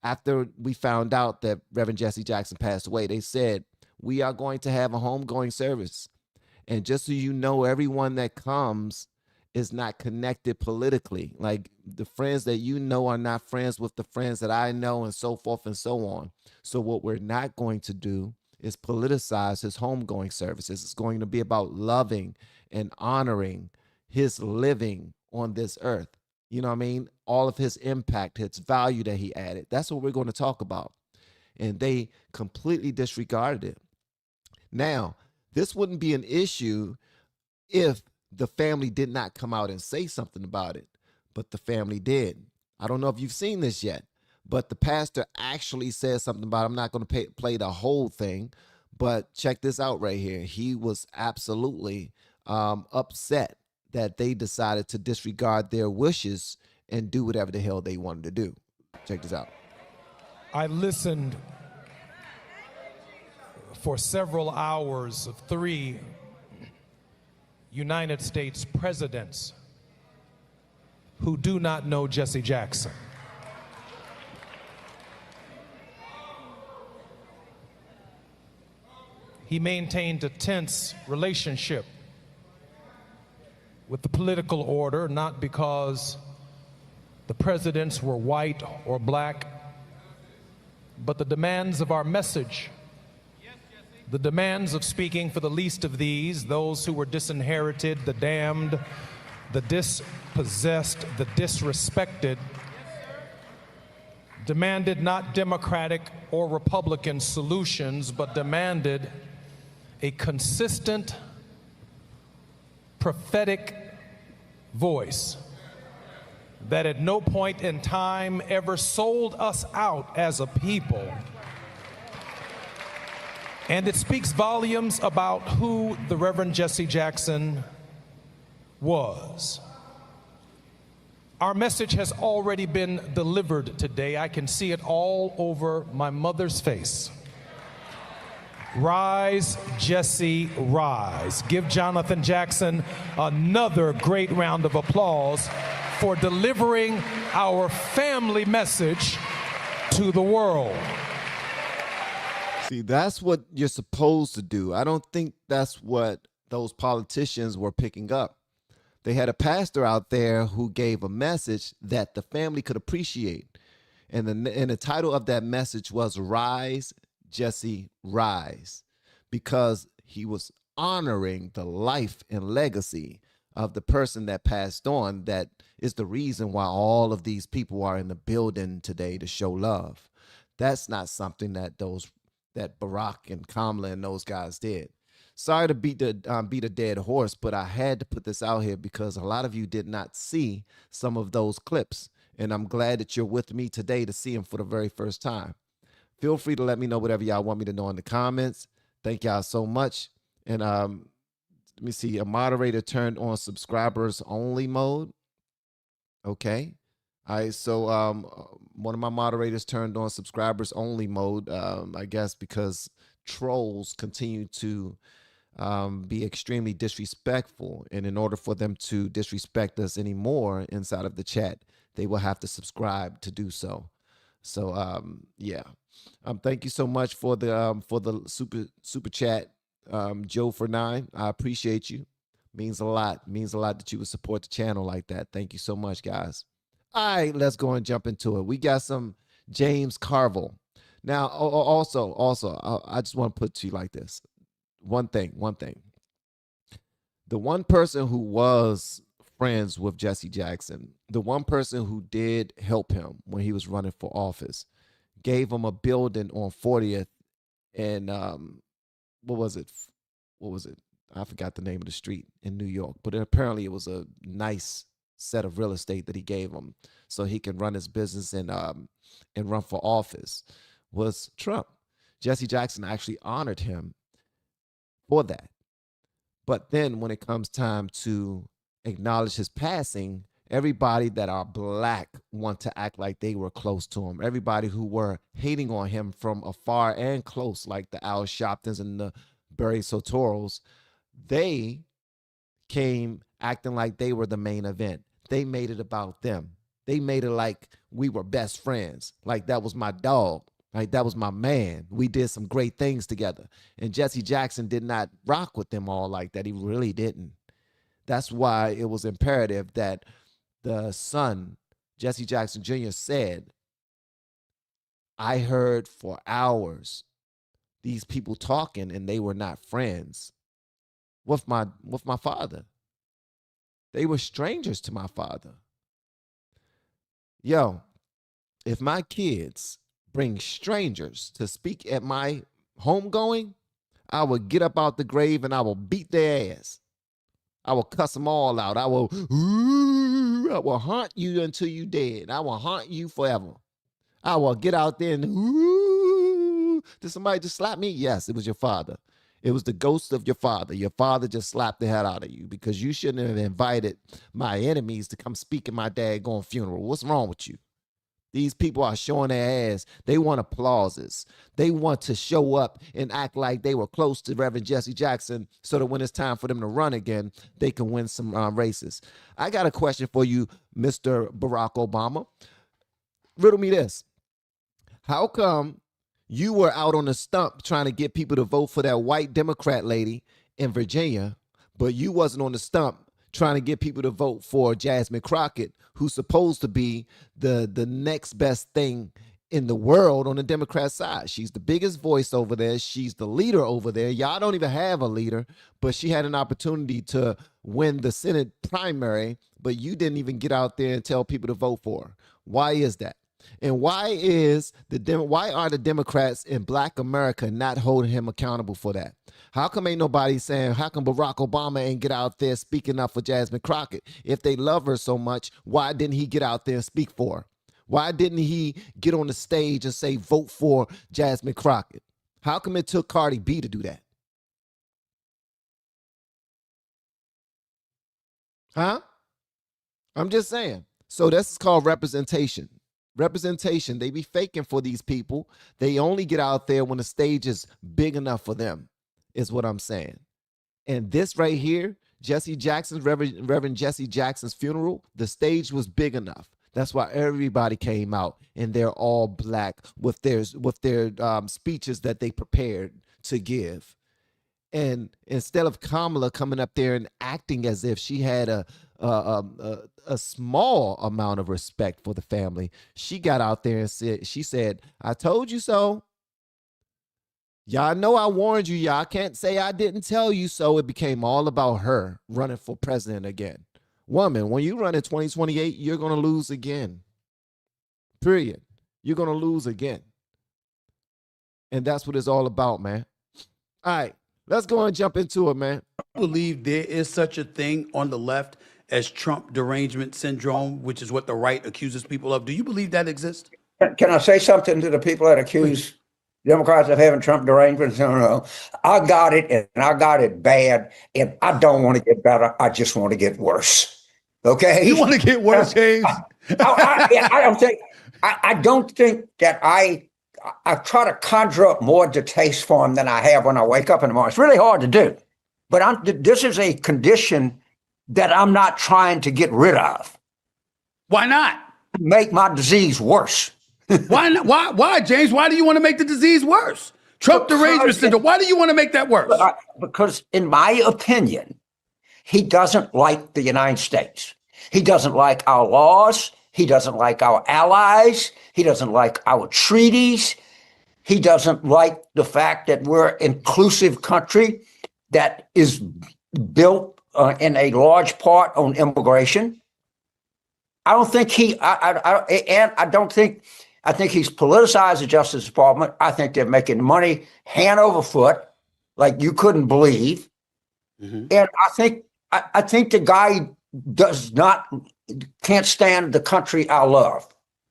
after we found out that Reverend Jesse Jackson passed away, they said, we are going to have a homegoing service. And just so you know, everyone that comes is not connected politically. Like, the friends that you know are not friends with the friends that I know, and so forth and so on. So what we're not going to do is politicize his homegoing services. It's going to be about loving and honoring his living on this earth. You know what I mean? All of his impact, his value that he added. That's what we're going to talk about. And they completely disregarded it. Now, this wouldn't be an issue if the family did not come out and say something about it, but the family did. I don't know if you've seen this yet, but the pastor actually says something about it. I'm not going to play the whole thing, but check this out right here. He was absolutely upset that they decided to disregard their wishes and do whatever the hell they wanted to do. Check this out. I listened for several hours of 3 United States presidents who do not know Jesse Jackson. He maintained a tense relationship with the political order, not because the presidents were white or black, but the demands of our message, the demands of speaking for the least of these, those who were disinherited, the damned, the dispossessed, the disrespected, demanded not Democratic or Republican solutions, but demanded a consistent, prophetic voice that at no point in time ever sold us out as a people. And it speaks volumes about who the Reverend Jesse Jackson was. Our message has already been delivered today. I can see it all over my mother's face. Rise, Jesse, rise. Give Jonathan Jackson another great round of applause for delivering our family message to the world. See, that's what you're supposed to do. I don't think that's what those politicians were picking up. They had a pastor out there who gave a message that the family could appreciate. And the title of that message was Rise, Jesse, Rise, because he was honoring the life and legacy of the person that passed on. That is the reason why all of these people are in the building today to show love. That's not something that Barack and Kamala and those guys did. Sorry to beat a dead horse, but I had to put this out here because a lot of you did not see some of those clips. And I'm glad that you're with me today to see them for the very first time. Feel free to let me know whatever y'all want me to know in the comments. Thank y'all so much. And let me see, a moderator turned on subscribers only mode. Okay. All right, so one of my moderators turned on subscribers only mode, I guess because trolls continue to be extremely disrespectful. And in order for them to disrespect us anymore inside of the chat, they will have to subscribe to do so. So yeah, thank you so much for the super chat, Joe for 9. I appreciate you. Means a lot that you would support the channel like that. Thank you so much, guys. All right, let's go and jump into it. We got some James Carville. Now, also, I just want to put to you like this. One thing. The one person who was friends with Jesse Jackson, the one person who did help him when he was running for office, gave him a building on 40th and what was it? I forgot the name of the street in New York, but apparently it was a nice set of real estate that he gave him so he can run his business and run for office, was Trump. Jesse Jackson actually honored him for that. But then when it comes time to acknowledge his passing, everybody that are black want to act like they were close to him. Everybody who were hating on him from afar and close, like the Al Sharptons and the Barry Sotoros, they came acting like they were the main event. They made it about them. They made it like we were best friends, like that was my dog, like that was my man. We did some great things together. And Jesse Jackson did not rock with them all like that. He really didn't. That's why it was imperative that the son, Jesse Jackson Jr., said, I heard for hours these people talking and they were not friends with my father. They were strangers to my father. Yo, if my kids bring strangers to speak at my homegoing, I will get up out the grave and I will beat their ass. I will cuss them all out. I will haunt you until you dead. I will haunt you forever. I will get out there and did somebody just slap me? Yes, it was your father. It was the ghost of your father. Your father just slapped the head out of you because you shouldn't have invited my enemies to come speak at my daggone funeral. What's wrong with you? These people are showing their ass. They want applauses. They want to show up and act like they were close to Reverend Jesse Jackson so that when it's time for them to run again, they can win some races. I got a question for you, Mr. Barack Obama. Riddle me this. How come you were out on the stump trying to get people to vote for that white Democrat lady in Virginia, but you wasn't on the stump trying to get people to vote for Jasmine Crockett, who's supposed to be the next best thing in the world on the Democrat side? She's the biggest voice over there. She's the leader over there. Y'all don't even have a leader, but she had an opportunity to win the Senate primary, but you didn't even get out there and tell people to vote for her. Why is that? And why are the Democrats in Black America not holding him accountable for that? How come ain't nobody saying, how come Barack Obama ain't get out there speaking up for Jasmine Crockett? If they love her so much, why didn't he get out there and speak for her? Why didn't he get on the stage and say, vote for Jasmine Crockett? How come it took Cardi B to do that? Huh? I'm just saying. So this is called representation. Representation. They be faking for these people. They only get out there when the stage is big enough for them, is what I'm saying. And this right here, Reverend Jesse Jackson's funeral, the stage was big enough. That's why everybody came out, and they're all black with their speeches that they prepared to give. And instead of Kamala coming up there and acting as if she had a small amount of respect for the family, she got out there and said, I told you so. Y'all know I warned you. Y'all can't say I didn't tell you so. It became all about her running for president again. Woman, when you run in 2028, you're going to lose again. Period. You're going to lose again. And that's what it's all about, man. All right, let's go and jump into it, man. I believe there is such a thing on the left as Trump derangement syndrome, which is what the right accuses people of. Do you believe that exists? Can I say something to the people that accuse Democrats of having Trump derangement? No. I got it, and I got it bad, and I don't want to get better. I just want to get worse. Okay? You want to get worse, James? I don't think that I try to conjure up more distaste for him than I have when I wake up in the morning. It's really hard to do. But this is a condition that I'm not trying to get rid of. Why not? Make my disease worse. Why not? Why, James? Why do you want to make the disease worse? Trump derangement syndrome. Why do you want to make that worse? Because in my opinion, he doesn't like the United States. He doesn't like our laws. He doesn't like our allies. He doesn't like our treaties. He doesn't like the fact that we're an inclusive country that is built in a large part on immigration. I think he's politicized the Justice Department. I think they're making money hand over foot, like you couldn't believe. Mm-hmm. And I think the guy can't stand the country I love.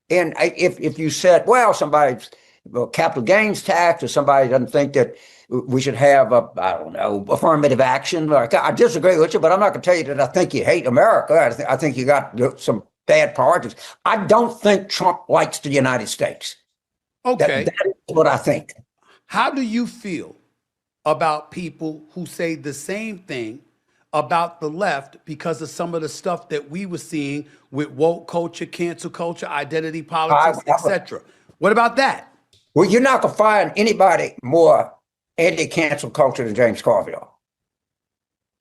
And if you said, well, somebody's capital gains tax, or somebody doesn't think that we should have affirmative action, I disagree with you, but I'm not going to tell you that I think you hate America. I think you got some bad priorities. I don't think Trump likes the United States. Okay. That is what I think. How do you feel about people who say the same thing about the left because of some of the stuff that we were seeing with woke culture, cancel culture, identity politics, etc.? What about that? Well, you're not going to find anybody more anti-cancel culture than James Carville.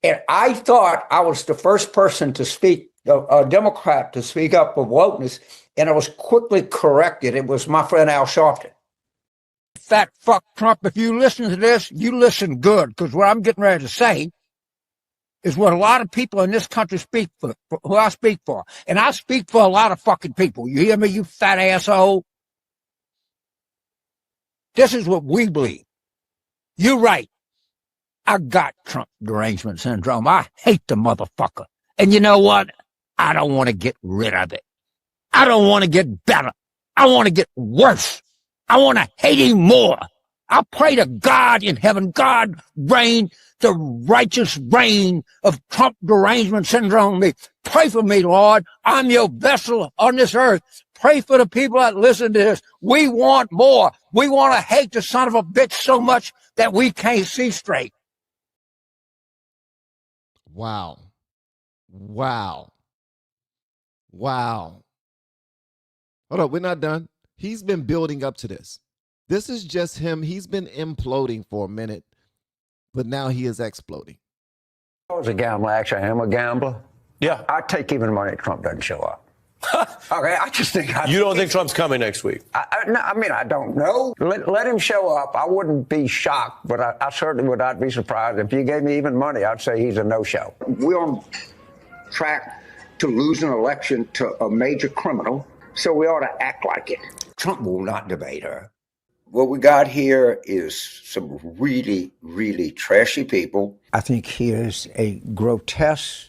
And I thought I was the first person to speak, a Democrat, to speak up for wokeness, and I was quickly corrected. It was my friend Al Sharpton. fat fuck Trump, if you listen to this, you listen good, because what I'm getting ready to say is what a lot of people in this country speak for, who I speak for. And I speak for a lot of fucking people. You hear me, you fat asshole? This is what we believe. You're right. I got Trump derangement syndrome. I hate the motherfucker. And you know what? I don't want to get rid of it. I don't want to get better. I want to get worse. I want to hate him more. I pray to God in heaven, God reign the righteous reign of Trump derangement syndrome. Pray for me, Lord. I'm your vessel on this earth. Pray for the people that listen to this. We want more. We want to hate the son of a bitch so much that we can't see straight. Wow. Wow. Wow. Hold up, we're not done. He's been building up to this. This is just him. He's been imploding for a minute, but now he is exploding. I was a gambler. Actually, I am a gambler. Yeah. I take even money if Trump doesn't show up. Okay, I just think... You don't think Trump's coming next week? I mean, I don't know. Let him show up. I wouldn't be shocked, but I certainly would not be surprised. If you gave me even money, I'd say he's a no-show. We're on track to lose an election to a major criminal, so we ought to act like it. Trump will not debate her. What we got here is some really, really trashy people. I think he is a grotesque,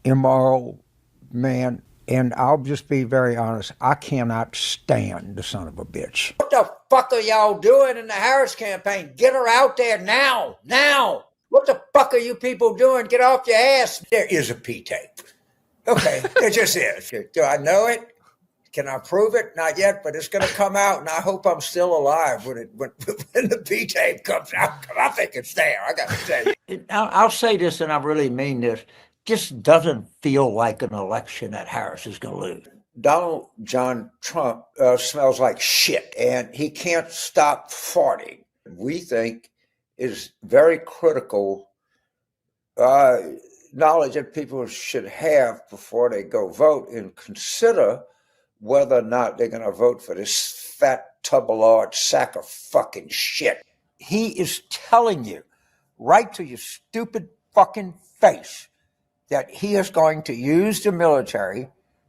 immoral man. And I'll just be very honest, I cannot stand the son of a bitch. What the fuck are y'all doing in the Harris campaign? Get her out there now, now. What the fuck are you people doing? Get off your ass. There is a P-tape. Okay, there just is. Do I know it? Can I prove it? Not yet, but it's going to come out, and I hope I'm still alive when the P-tape comes out. I think it's there. I got to tell you. I'll say this, and I really mean this. Just doesn't feel like an election that Harris is going to lose. Donald John Trump smells like shit, and he can't stop farting. We think is very critical knowledge that people should have before they go vote and consider whether or not they're going to vote for this fat tub of large sack of fucking shit. He is telling you right to your stupid fucking face that he is going to use the military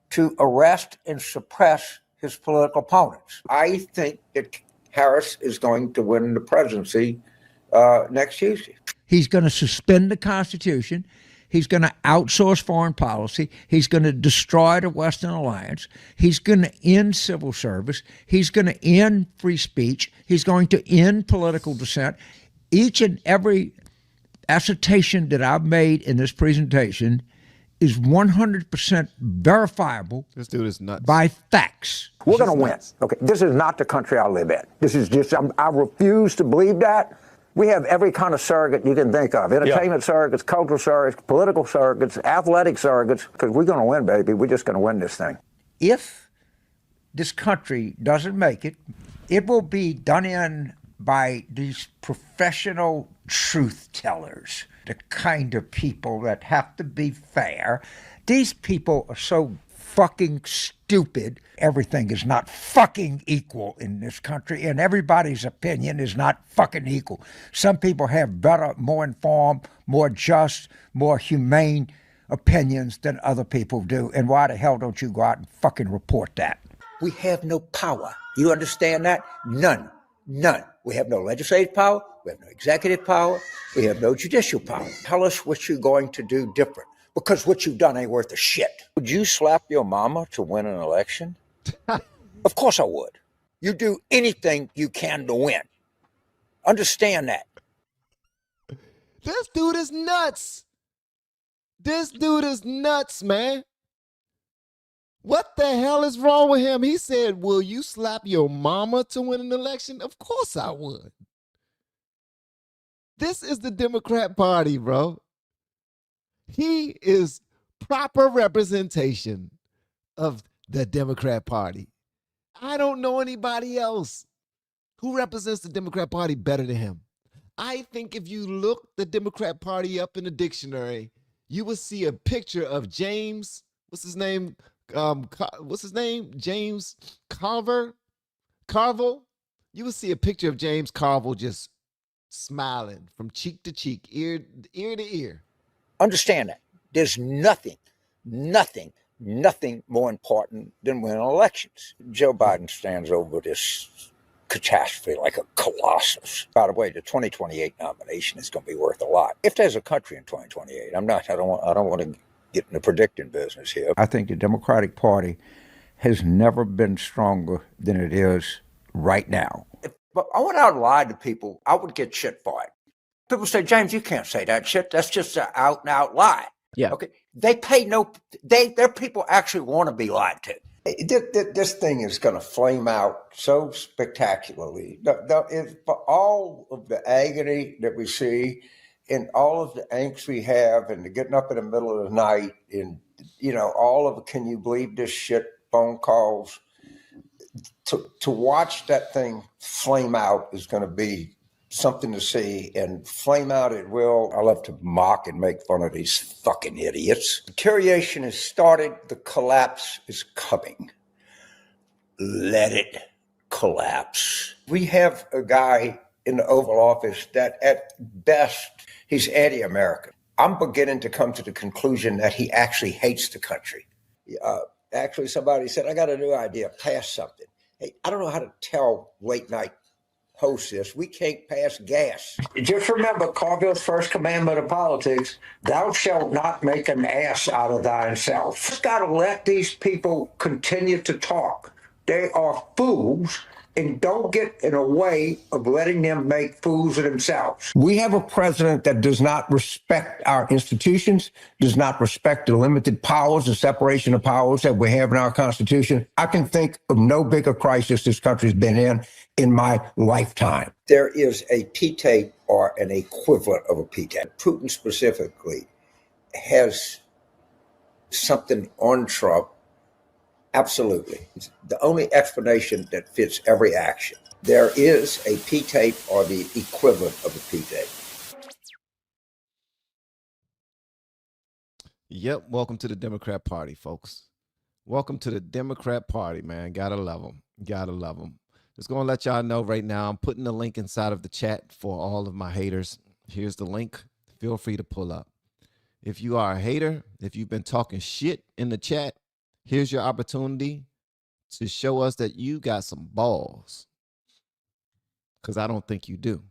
to arrest and suppress his political opponents. I think that Harris is going to win the presidency next Tuesday. He's going to suspend the Constitution. He's going to outsource foreign policy. He's going to destroy the Western Alliance. He's going to end civil service. He's going to end free speech. He's going to end political dissent. Each and every assertion that I've made in this presentation is 100% verifiable. This dude is nuts. By facts. We're going to win. Okay, this is not the country I live in. This is just, I refuse to believe that. We have every kind of surrogate you can think of. Entertainment surrogates, cultural surrogates, political surrogates, athletic surrogates, because we're going to win, baby. We're just going to win this thing. If this country doesn't make it, it will be done in by these professional truth tellers, the kind of people that have to be fair. These people are so fucking stupid. Everything is not fucking equal in this country, and everybody's opinion is not fucking equal. Some people have better, more informed, more just, more humane opinions than other people do. And why the hell don't you go out and fucking report that? We have no power. You understand that? None. None. We have no legislative power. We have no executive power. We have no judicial power. Tell us what you're going to do different, because what you've done ain't worth a shit. Would you slap your mama to win an election? Of course I would. You do anything you can to win. Understand that. This dude is nuts. This dude is nuts, man. What the hell is wrong with him? He said, will you slap your mama to win an election? Of course I would. This is the Democrat Party, bro. He is proper representation of the Democrat Party. I don't know anybody else who represents the Democrat Party better than him. I think if you look the Democrat Party up in the dictionary, you will see a picture of James, what's his name? James Carville. you will see a picture of James Carville just smiling from cheek to cheek, ear to ear. Understand that. There's nothing more important than winning elections. Joe Biden stands over this catastrophe like a colossus. By the way, the 2028 nomination is going to be worth a lot. If there's a country in 2028, I don't want to get in the predicting business here. I think the Democratic Party has never been stronger than it is right now. If I went out and lied to people, I would get shit for it. People say, James, you can't say that shit. That's just an out and out lie. Yeah. Okay. Their people actually want to be lied to. This thing is going to flame out so spectacularly. For all of the agony that we see and all of the angst we have and the getting up in the middle of the night and, all of the, can you believe this shit phone calls, to watch that thing flame out is going to be something to see, and flame out it will. I love to mock and make fun of these fucking idiots. Deterioration has started. The collapse is coming. Let it collapse. We have a guy in the Oval Office that at best, he's anti-American. I'm beginning to come to the conclusion that he actually hates the country. Actually, somebody said, I got a new idea, pass something. Hey, I don't know how to tell late night host this. We can't pass gas. Just remember Carville's first commandment of politics, thou shalt not make an ass out of thyself. Just got to let these people continue to talk. They are fools, and don't get in a way of letting them make fools of themselves. We have a president that does not respect our institutions, does not respect the limited powers, the separation of powers that we have in our Constitution. I can think of no bigger crisis this country's been in my lifetime. There is a P-tape or an equivalent of a P-tape. Putin specifically has something on Trump. Absolutely. It's the only explanation that fits every action. There is a P-tape or the equivalent of a P-tape. Yep. Welcome to the Democrat Party, folks. Welcome to the Democrat Party, man. Gotta love them. Gotta love them. Just going to let y'all know right now, I'm putting the link inside of the chat for all of my haters. Here's the link. Feel free to pull up. If you are a hater, if you've been talking shit in the chat, here's your opportunity to show us that you got some balls. Because I don't think you do.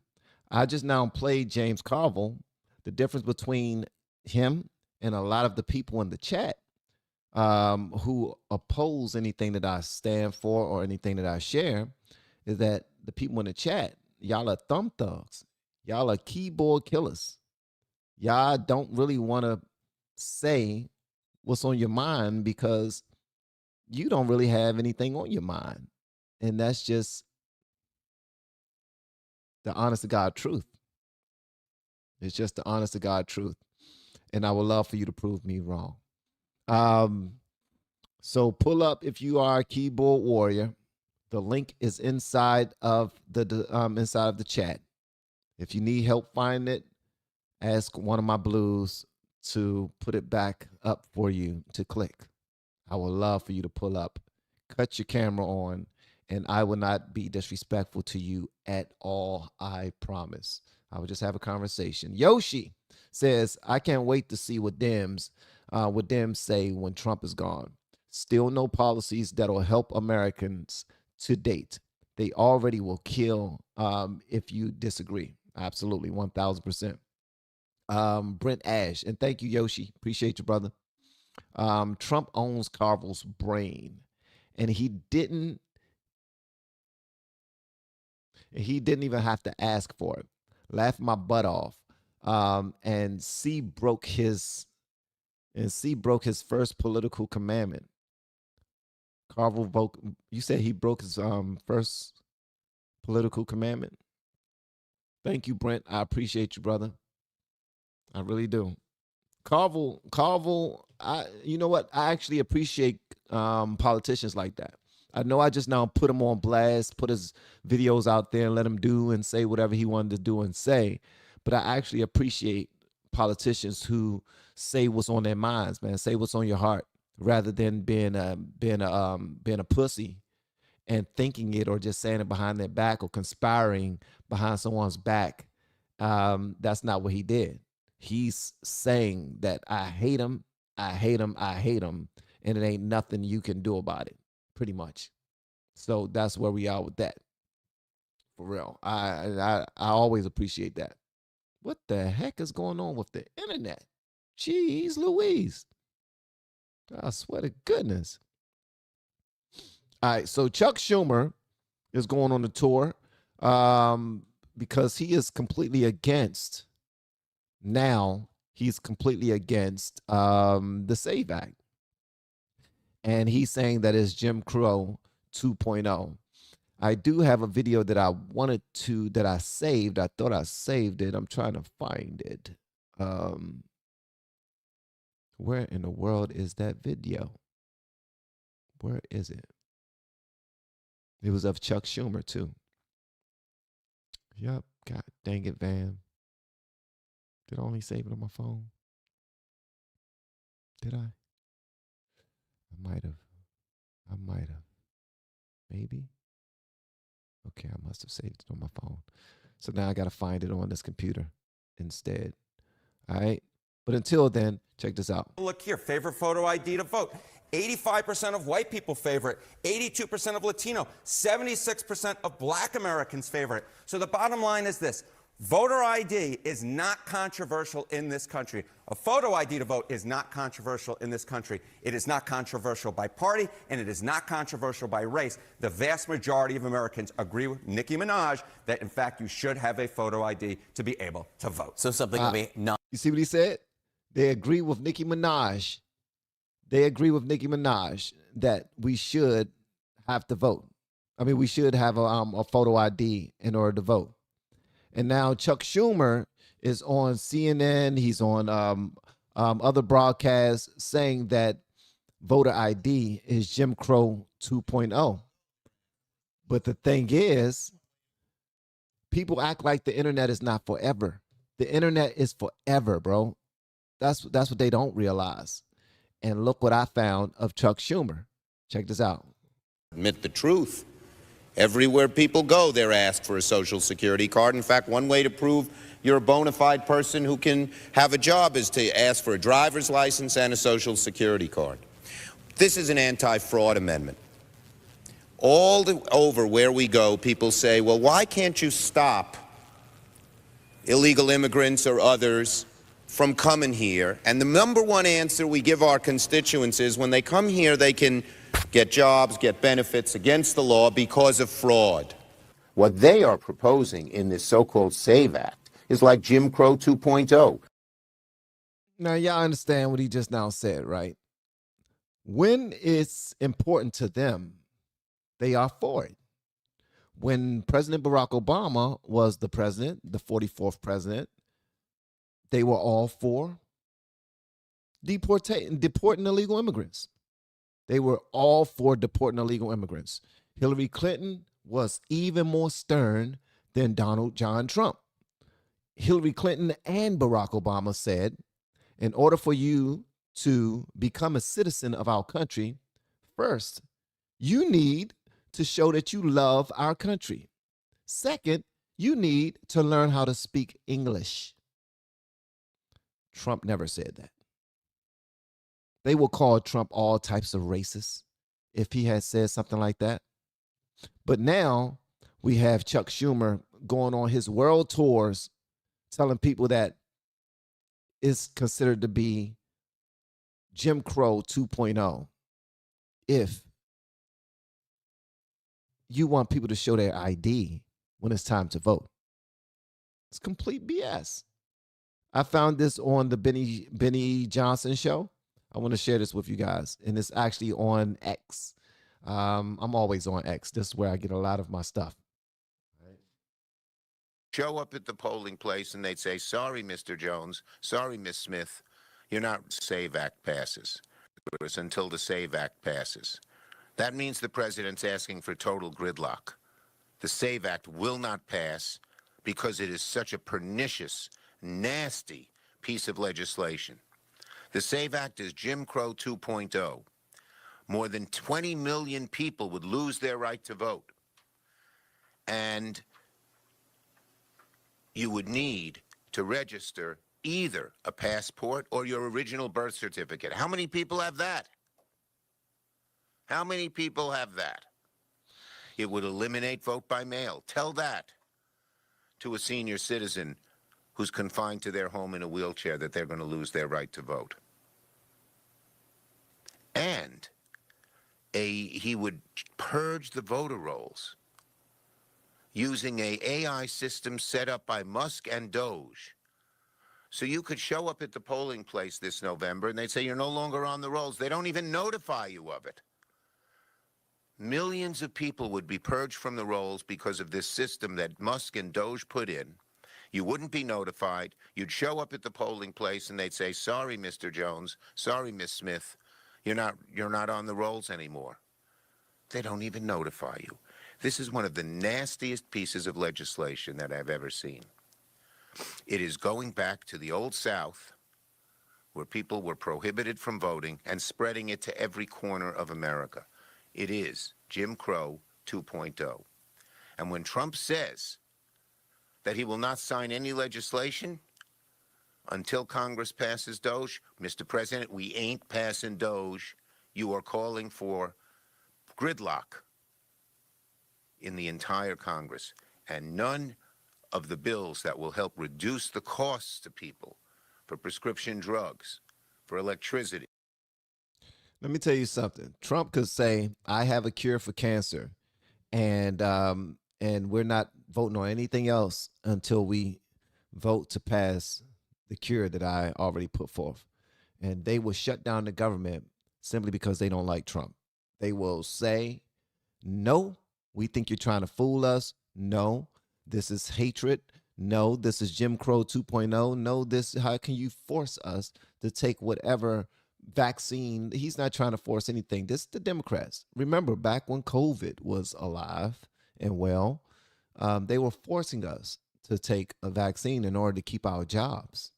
I just now played James Carville. The difference between him and a lot of the people in the chat who oppose anything that I stand for or anything that I share is that the people in the chat, y'all are thumb thugs. Y'all are keyboard killers. Y'all don't really want to say what's on your mind because you don't really have anything on your mind. And that's just the honest to God truth. It's just the honest to God truth. And I would love for you to prove me wrong. So pull up if you are a keyboard warrior. The link is inside of the chat. If you need help finding it, ask one of my blues to put it back up for you to click. I would love for you to pull up, cut your camera on, and I will not be disrespectful to you at all, I promise. I will just have a conversation. Yoshi says, I can't wait to see what Dems say when Trump is gone. Still no policies that'll help Americans to date. They already will kill if you disagree. Absolutely, 1,000%. Brent Ash, and thank you, Yoshi. Appreciate you, brother. Trump owns Carville's brain, and he didn't even have to ask for it. Laugh my butt off. And C broke his first political commandment. Carville broke. You said he broke his first political commandment. Thank you, Brent. I appreciate you, brother. I really do. Carville, you know what? I actually appreciate politicians like that. I know I just now put him on blast, put his videos out there and let him do and say whatever he wanted to do and say. But I actually appreciate politicians who say what's on their minds, man. Say what's on your heart rather than being a pussy and thinking it or just saying it behind their back or conspiring behind someone's back. That's not what he did. He's saying that I hate him, I hate him, I hate him, and it ain't nothing you can do about it, pretty much. So that's where we are with that. For real. I always appreciate that. What the heck is going on with the internet? Jeez Louise. I swear to goodness. All right, so Chuck Schumer is going on the tour because he is completely against, now he's completely against the SAVE Act. And he's saying that it's Jim Crow 2.0. I do have a video that I wanted to, that I saved. I thought I saved it. I'm trying to find it. Where in the world is that video? Where is it? It was of Chuck Schumer, too. Yep. God dang it, Van. Did I only save it on my phone? Did I? I might have. I might have. Maybe. Okay, I must have saved it on my phone. So now I got to find it on this computer instead. All right. But until then, check this out. Look here, favorite photo ID to vote. 85% of white people favor it. 82% of Latino. 76% of black Americans favor it. So the bottom line is this. Voter ID is not controversial in this country. A photo ID to vote is not controversial in this country. It is not controversial by party, and it is not controversial by race. The vast majority of Americans agree with Nicki Minaj that, in fact, you should have a photo ID to be able to vote. So something will be not. You see what he said? They agree with Nicki Minaj. They agree with Nicki Minaj that we should have to vote. I mean, we should have a photo ID in order to vote. And now Chuck Schumer is on CNN. He's on other broadcasts saying that voter ID is Jim Crow 2.0. But the thing is, people act like the internet is not forever. The internet is forever, bro. That's what they don't realize. And look what I found of Chuck Schumer. Check this out. Admit the truth. Everywhere people go, they're asked for a Social Security card. In fact, one way to prove you're a bona fide person who can have a job is to ask for a driver's license and a Social Security card. This is an anti-fraud amendment. Over where we go, people say, well, why can't you stop illegal immigrants or others from coming here? And the number one answer we give our constituents is when they come here, they can get jobs, get benefits against the law because of fraud. What they are proposing in this so-called SAVE Act is like Jim Crow 2.0. Now, y'all understand what he just now said, right? When it's important to them, they are for it. When President Barack Obama was the president, the 44th president, they were all for deporting illegal immigrants. They were all for deporting illegal immigrants. Hillary Clinton was even more stern than Donald John Trump. Hillary Clinton and Barack Obama said, in order for you to become a citizen of our country, first, you need to show that you love our country. Second, you need to learn how to speak English. Trump never said that. They will call Trump all types of racists if he had said something like that. But now we have Chuck Schumer going on his world tours telling people that it's considered to be Jim Crow 2.0 if you want people to show their ID when it's time to vote. It's complete BS. I found this on the Benny Johnson show. I want to share this with you guys, and it's actually on X. I'm always on X. This is where I get a lot of my stuff. Show up at the polling place and they'd say, sorry, Mr. Jones, sorry, Miss Smith, you're not SAVE Act passes. It's until the SAVE Act passes. That means the president's asking for total gridlock. The SAVE Act will not pass because it is such a pernicious, nasty piece of legislation. The SAVE Act is Jim Crow 2.0. more than 20 million people would lose their right to vote. And you would need to register either a passport or your original birth certificate. How many people have that? How many people have that? It would eliminate vote by mail. Tell that to a senior citizen who's confined to their home in a wheelchair that they're going to lose their right to vote. And he would purge the voter rolls using a AI system set up by Musk and Doge. So you could show up at the polling place this November and they'd say you're no longer on the rolls. They don't even notify you of it. Millions of people would be purged from the rolls because of this system that Musk and Doge put in. You wouldn't be notified. You'd show up at the polling place and they'd say, sorry, Mr. Jones, sorry, Miss Smith, you're not on the rolls anymore. They don't even notify you. This is one of the nastiest pieces of legislation that I've ever seen. It is going back to the old South, where people were prohibited from voting, and spreading it to every corner of America. It is Jim Crow 2.0. And when Trump says that he will not sign any legislation until Congress passes Doge, Mr. President, we ain't passing Doge. You are calling for gridlock in the entire Congress, and none of the bills that will help reduce the costs to people for prescription drugs, for electricity. Let me tell you something. Trump could say, I have a cure for cancer, and we're not voting on anything else until we vote to pass the cure that I already put forth. And they will shut down the government simply because they don't like Trump. They will say, no, we think you're trying to fool us. No, this is hatred. No, this is Jim Crow 2.0. No, how can you force us to take whatever vaccine? He's not trying to force anything. This is the Democrats. Remember, back when COVID was alive and well, they were forcing us to take a vaccine in order to keep our jobs.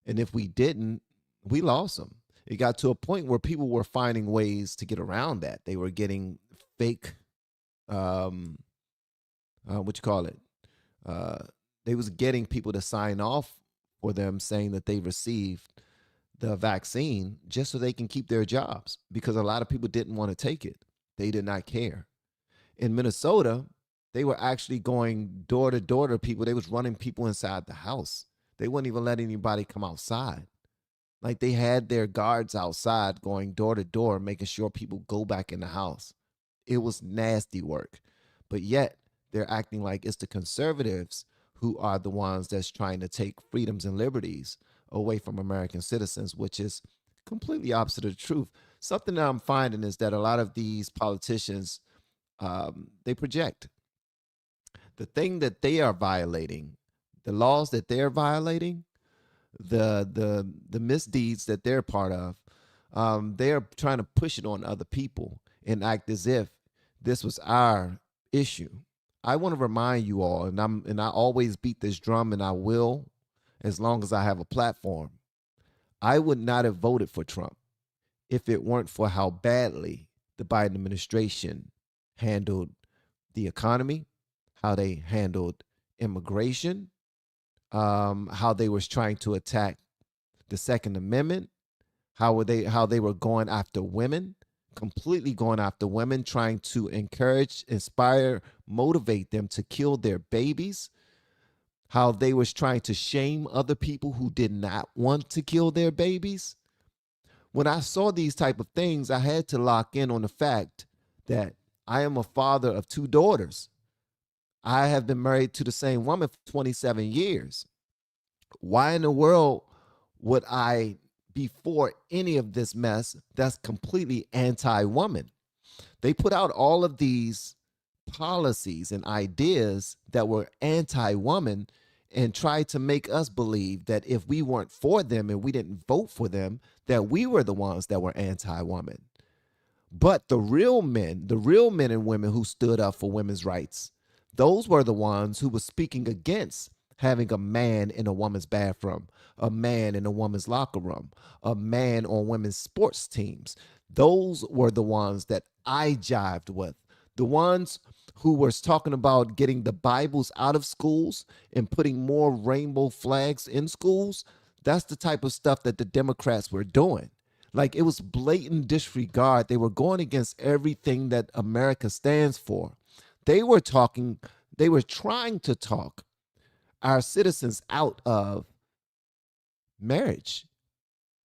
And if we didn't, we lost them. It got to a point where people were finding ways to get around that. They were getting fake, they was getting people to sign off for them saying that they received the vaccine just so they can keep their jobs, because a lot of people didn't want to take it. They did not care. In Minnesota, they were actually going door to door to people. They was running people inside the house. They wouldn't even let anybody come outside. Like, they had their guards outside going door to door, making sure people go back in the house. It was nasty work. But yet they're acting like it's the conservatives who are the ones that's trying to take freedoms and liberties away from American citizens, which is completely opposite of the truth. Something that I'm finding is that a lot of these politicians, they project. The thing that they are violating, the laws that they're violating, the misdeeds that they're part of, they're trying to push it on other people and act as if this was our issue. I want to remind you all, and I always beat this drum, and I will as long as I have a platform. I would not have voted for Trump if it weren't for how badly the Biden administration handled the economy, how they handled immigration, how they was trying to attack the Second Amendment, how they were going after women, completely going after women, trying to encourage, inspire, motivate them to kill their babies, how they was trying to shame other people who did not want to kill their babies. When I saw these type of things, I had to lock in on the fact that I am a father of 2 daughters. I have been married to the same woman for 27 years. Why in the world would I be for any of this mess that's completely anti-woman? They put out all of these policies and ideas that were anti-woman and tried to make us believe that if we weren't for them and we didn't vote for them, that we were the ones that were anti-woman. But the real men and women who stood up for women's rights, those were the ones who were speaking against having a man in a woman's bathroom, a man in a woman's locker room, a man on women's sports teams. Those were the ones that I jived with. The ones who was talking about getting the Bibles out of schools and putting more rainbow flags in schools. That's the type of stuff that the Democrats were doing. Like, it was blatant disregard. They were going against everything that America stands for. They were trying to talk our citizens out of marriage.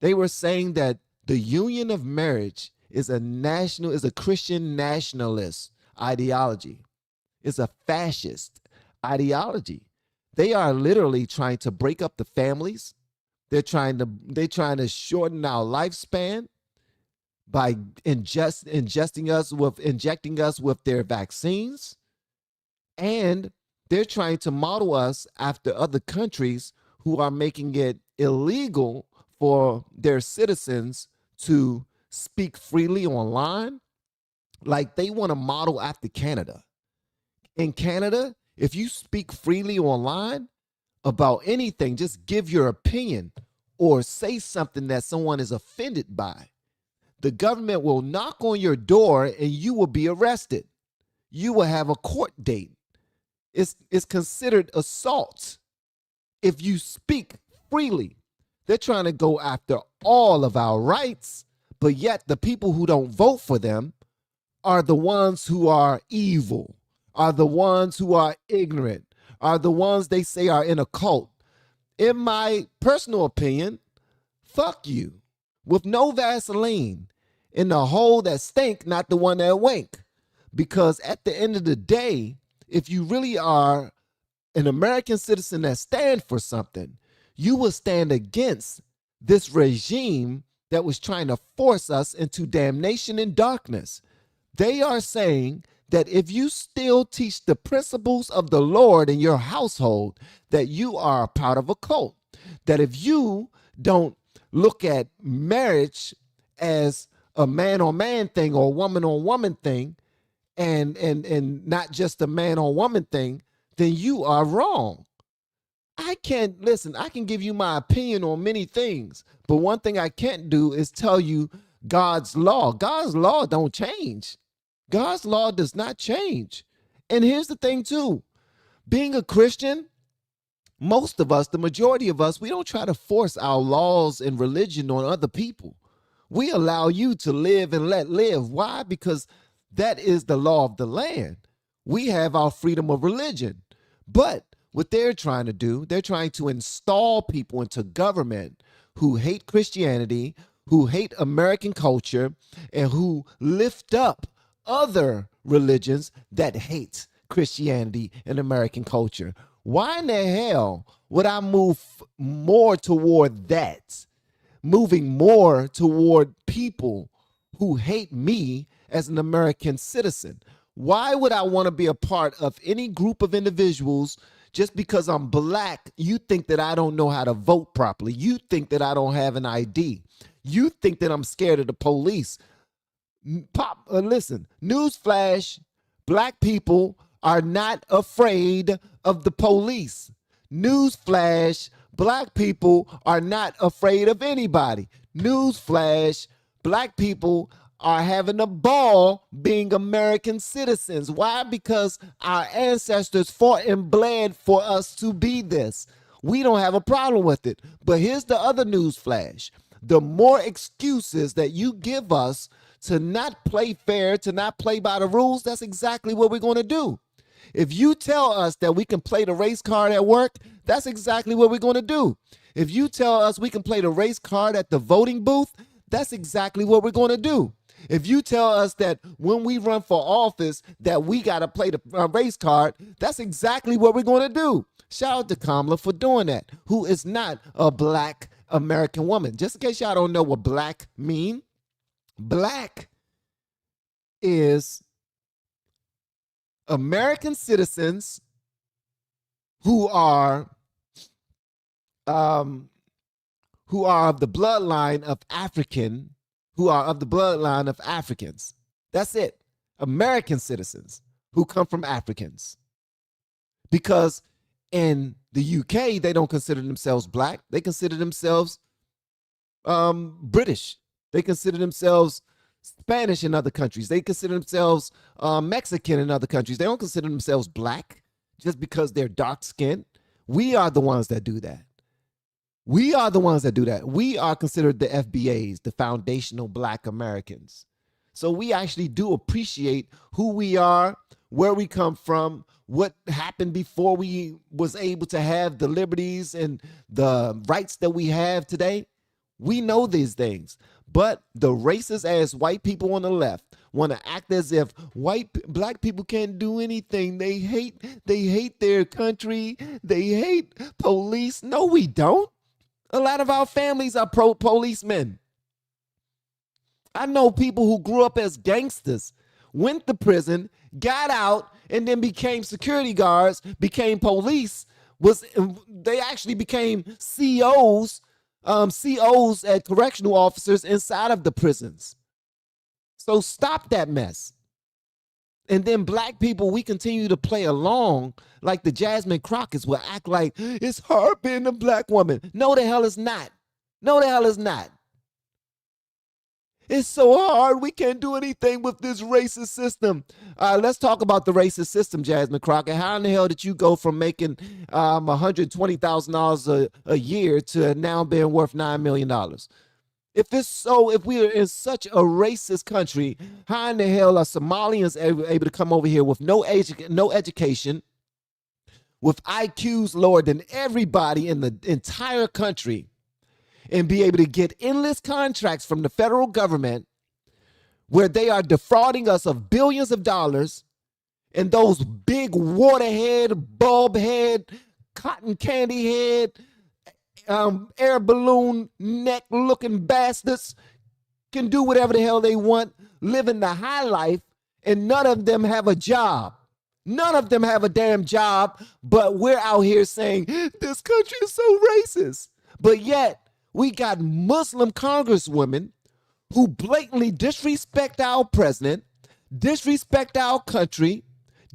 They were saying that the union of marriage is a Christian nationalist ideology. It's a fascist ideology. They are literally trying to break up the families. They're trying to shorten our lifespan by injecting us with their vaccines. And they're trying to model us after other countries who are making it illegal for their citizens to speak freely online. Like, they want to model after Canada. In Canada, if you speak freely online about anything, just give your opinion or say something that someone is offended by, the government will knock on your door and you will be arrested. You will have a court date. It's considered assault if you speak freely. They're trying to go after all of our rights, but yet the people who don't vote for them are the ones who are evil, are the ones who are ignorant, are the ones they say are in a cult. In my personal opinion, fuck you. With no Vaseline, in the hole that stink, not the one that wink. Because at the end of the day, if you really are an American citizen that stands for something, you will stand against this regime that was trying to force us into damnation and darkness. They are saying that if you still teach the principles of the Lord in your household, that you are a part of a cult. That if you don't look at marriage as a man on man thing or a woman on woman thing, and not just a man on woman thing, then you are wrong. I can give you my opinion on many things, but one thing I can't do is tell you God's law. God's law don't change. God's law does not change. And here's the thing too, being a Christian, most of us, the majority of us, we don't try to force our laws and religion on other people. We allow you to live and let live. Why? Because that is the law of the land. We have our freedom of religion. But what they're trying to do, they're trying to install people into government who hate Christianity, who hate American culture, and who lift up other religions that hate Christianity and American culture. Why in the hell would I move more toward that? Moving more toward people who hate me as an American citizen. Why would I want to be a part of any group of individuals just because I'm black? You think that I don't know how to vote properly. You think that I don't have an ID. You think that I'm scared of the police. Listen, newsflash, black people are not afraid of the police. Newsflash, black people are not afraid of anybody. Newsflash, black people are having a ball being American citizens. Why? Because our ancestors fought and bled for us to be this. We don't have a problem with it. But here's the other news flash. The more excuses that you give us to not play fair, to not play by the rules, that's exactly what we're going to do. If you tell us that we can play the race card at work, that's exactly what we're going to do. If you tell us we can play the race card at the voting booth, that's exactly what we're going to do. If you tell us that when we run for office that we got to play the race card, that's exactly what we're going to do. Shout out to Kamala for doing that, who is not a black American woman. Just in case y'all don't know what black mean, black is American citizens who are of the bloodline of Africans. That's it. American citizens who come from Africans. Because in the UK, they don't consider themselves black. They consider themselves British. They consider themselves Spanish in other countries. They consider themselves Mexican in other countries. They don't consider themselves black just because they're dark skinned. We are the ones that do that. We are the ones that do that. We are considered the FBAs, the foundational Black Americans. So we actually do appreciate who we are, where we come from, what happened before we was able to have the liberties and the rights that we have today. We know these things. But the racist ass white people on the left want to act as if black people can't do anything. They hate their country. They hate police. No, we don't. A lot of our families are policemen. I know people who grew up as gangsters, went to prison, got out, and then became security guards, became police. They actually became COs at correctional officers inside of the prisons. So stop that mess. And then black people, we continue to play along like the Jasmine Crockett's will act like it's hard being a black woman. No, the hell it's not. No, the hell it's not. It's so hard. We can't do anything with this racist system. Let's talk about the racist system, Jasmine Crockett. How in the hell did you go from making $120,000 a year to now being worth $9 million? If we are in such a racist country, how in the hell are Somalians able to come over here with no education, with IQs lower than everybody in the entire country, and be able to get endless contracts from the federal government where they are defrauding us of billions of dollars, and those big waterhead, bulb head, cotton candy head, air balloon neck looking bastards can do whatever the hell they want, living the high life, and none of them have a job. None of them have a damn job, but we're out here saying this country is so racist. But yet we got Muslim congresswomen who blatantly disrespect our president, disrespect our country,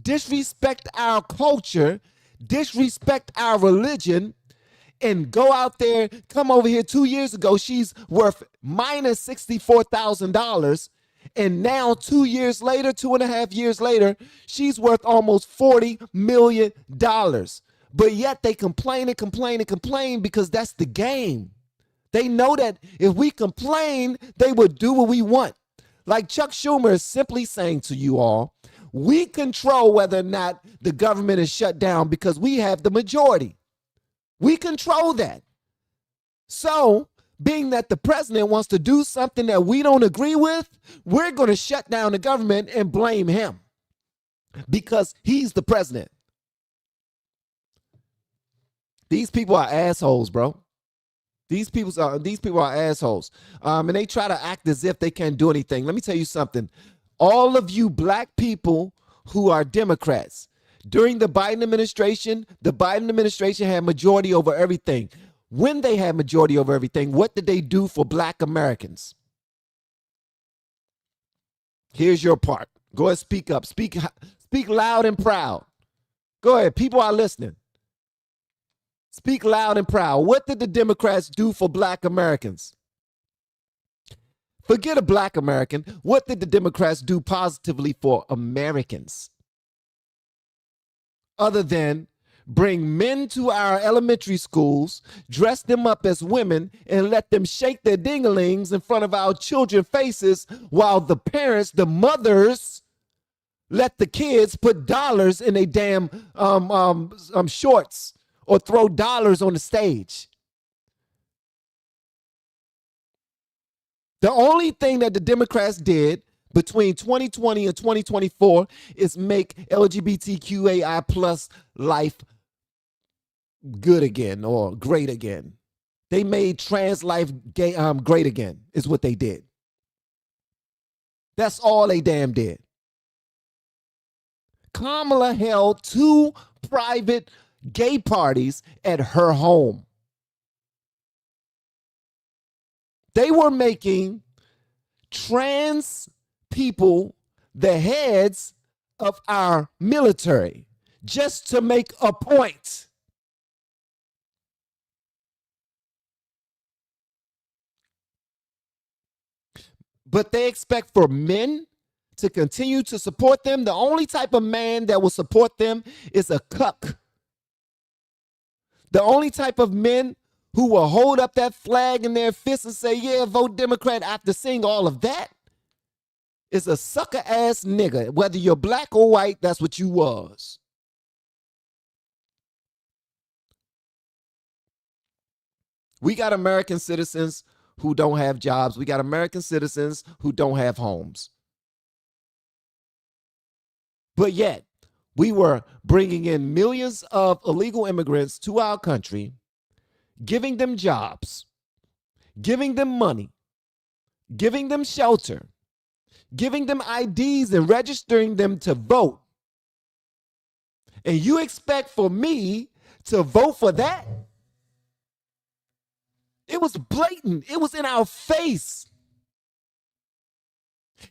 disrespect our culture, disrespect our religion, and go out there, come over here 2 years ago, she's worth minus $64,000. And now 2 years later, 2.5 years later, she's worth almost $40 million. But yet they complain and complain and complain because that's the game. They know that if we complain, they would do what we want. Like Chuck Schumer is simply saying to you all, we control whether or not the government is shut down because we have the majority. We control that. So, being that the president wants to do something that we don't agree with, we're going to shut down the government and blame him because he's the president. These people are assholes, bro. These people are assholes. And they try to act as if they can't do anything. Let me tell you something. All of you black people who are Democrats, during the Biden administration had majority over everything. When they had majority over everything, what did they do for black Americans? Here's your part. Go ahead, speak up. Speak loud and proud. Go ahead. People are listening. Speak loud and proud. What did the Democrats do for black Americans? Forget a black American. What did the Democrats do positively for Americans? Other than bring men to our elementary schools, dress them up as women, and let them shake their dinglings in front of our children's faces while the parents, the mothers, let the kids put dollars in their damn shorts or throw dollars on the stage. The only thing that the Democrats did between 2020 and 2024 is make LGBTQAI plus life good again or great again. They made trans life great again is what they did. That's all they damn did. Kamala held 2 private gay parties at her home. They were making trans people the heads of our military just to make a point. But they expect for men to continue to support them. The only type of man that will support them is a cuck. The only type of men who will hold up that flag in their fists and say, yeah, vote Democrat after seeing all of that is a sucker ass nigga. Whether you're black or white, that's what you was. We got American citizens who don't have jobs. We got American citizens who don't have homes. But yet, we were bringing in millions of illegal immigrants to our country, giving them jobs, giving them money, giving them shelter, giving them IDs and registering them to vote. And you expect for me to vote for that? It was blatant. It was in our face.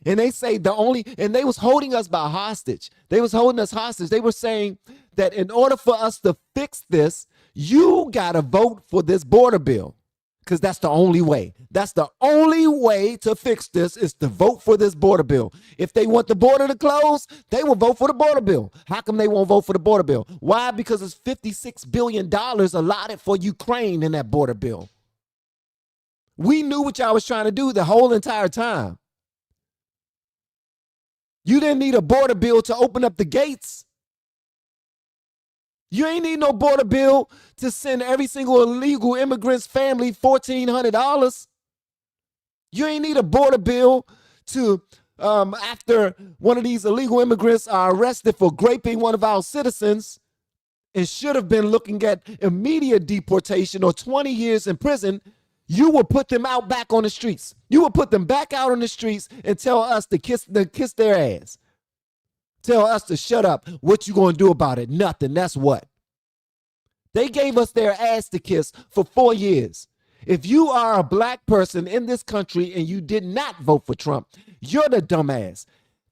And they say they was holding us by hostage. They was holding us hostage. They were saying that in order for us to fix this, you got to vote for this border bill. Because that's the only way. That's the only way to fix this is to vote for this border bill. If they want the border to close, they will vote for the border bill. How come they won't vote for the border bill? Why? Because it's $56 billion allotted for Ukraine in that border bill. We knew what y'all was trying to do the whole entire time. You didn't need a border bill to open up the gates. You ain't need no border bill to send every single illegal immigrant's family $1,400. You ain't need a border bill to, after one of these illegal immigrants are arrested for raping one of our citizens and should have been looking at immediate deportation or 20 years in prison, you will put them out back on the streets. You will put them back out on the streets and tell us to kiss their ass. Tell us to shut up. What you going to do about it? Nothing. That's what. They gave us their ass to kiss for 4 years. If you are a black person in this country and you did not vote for Trump, you're the dumbass.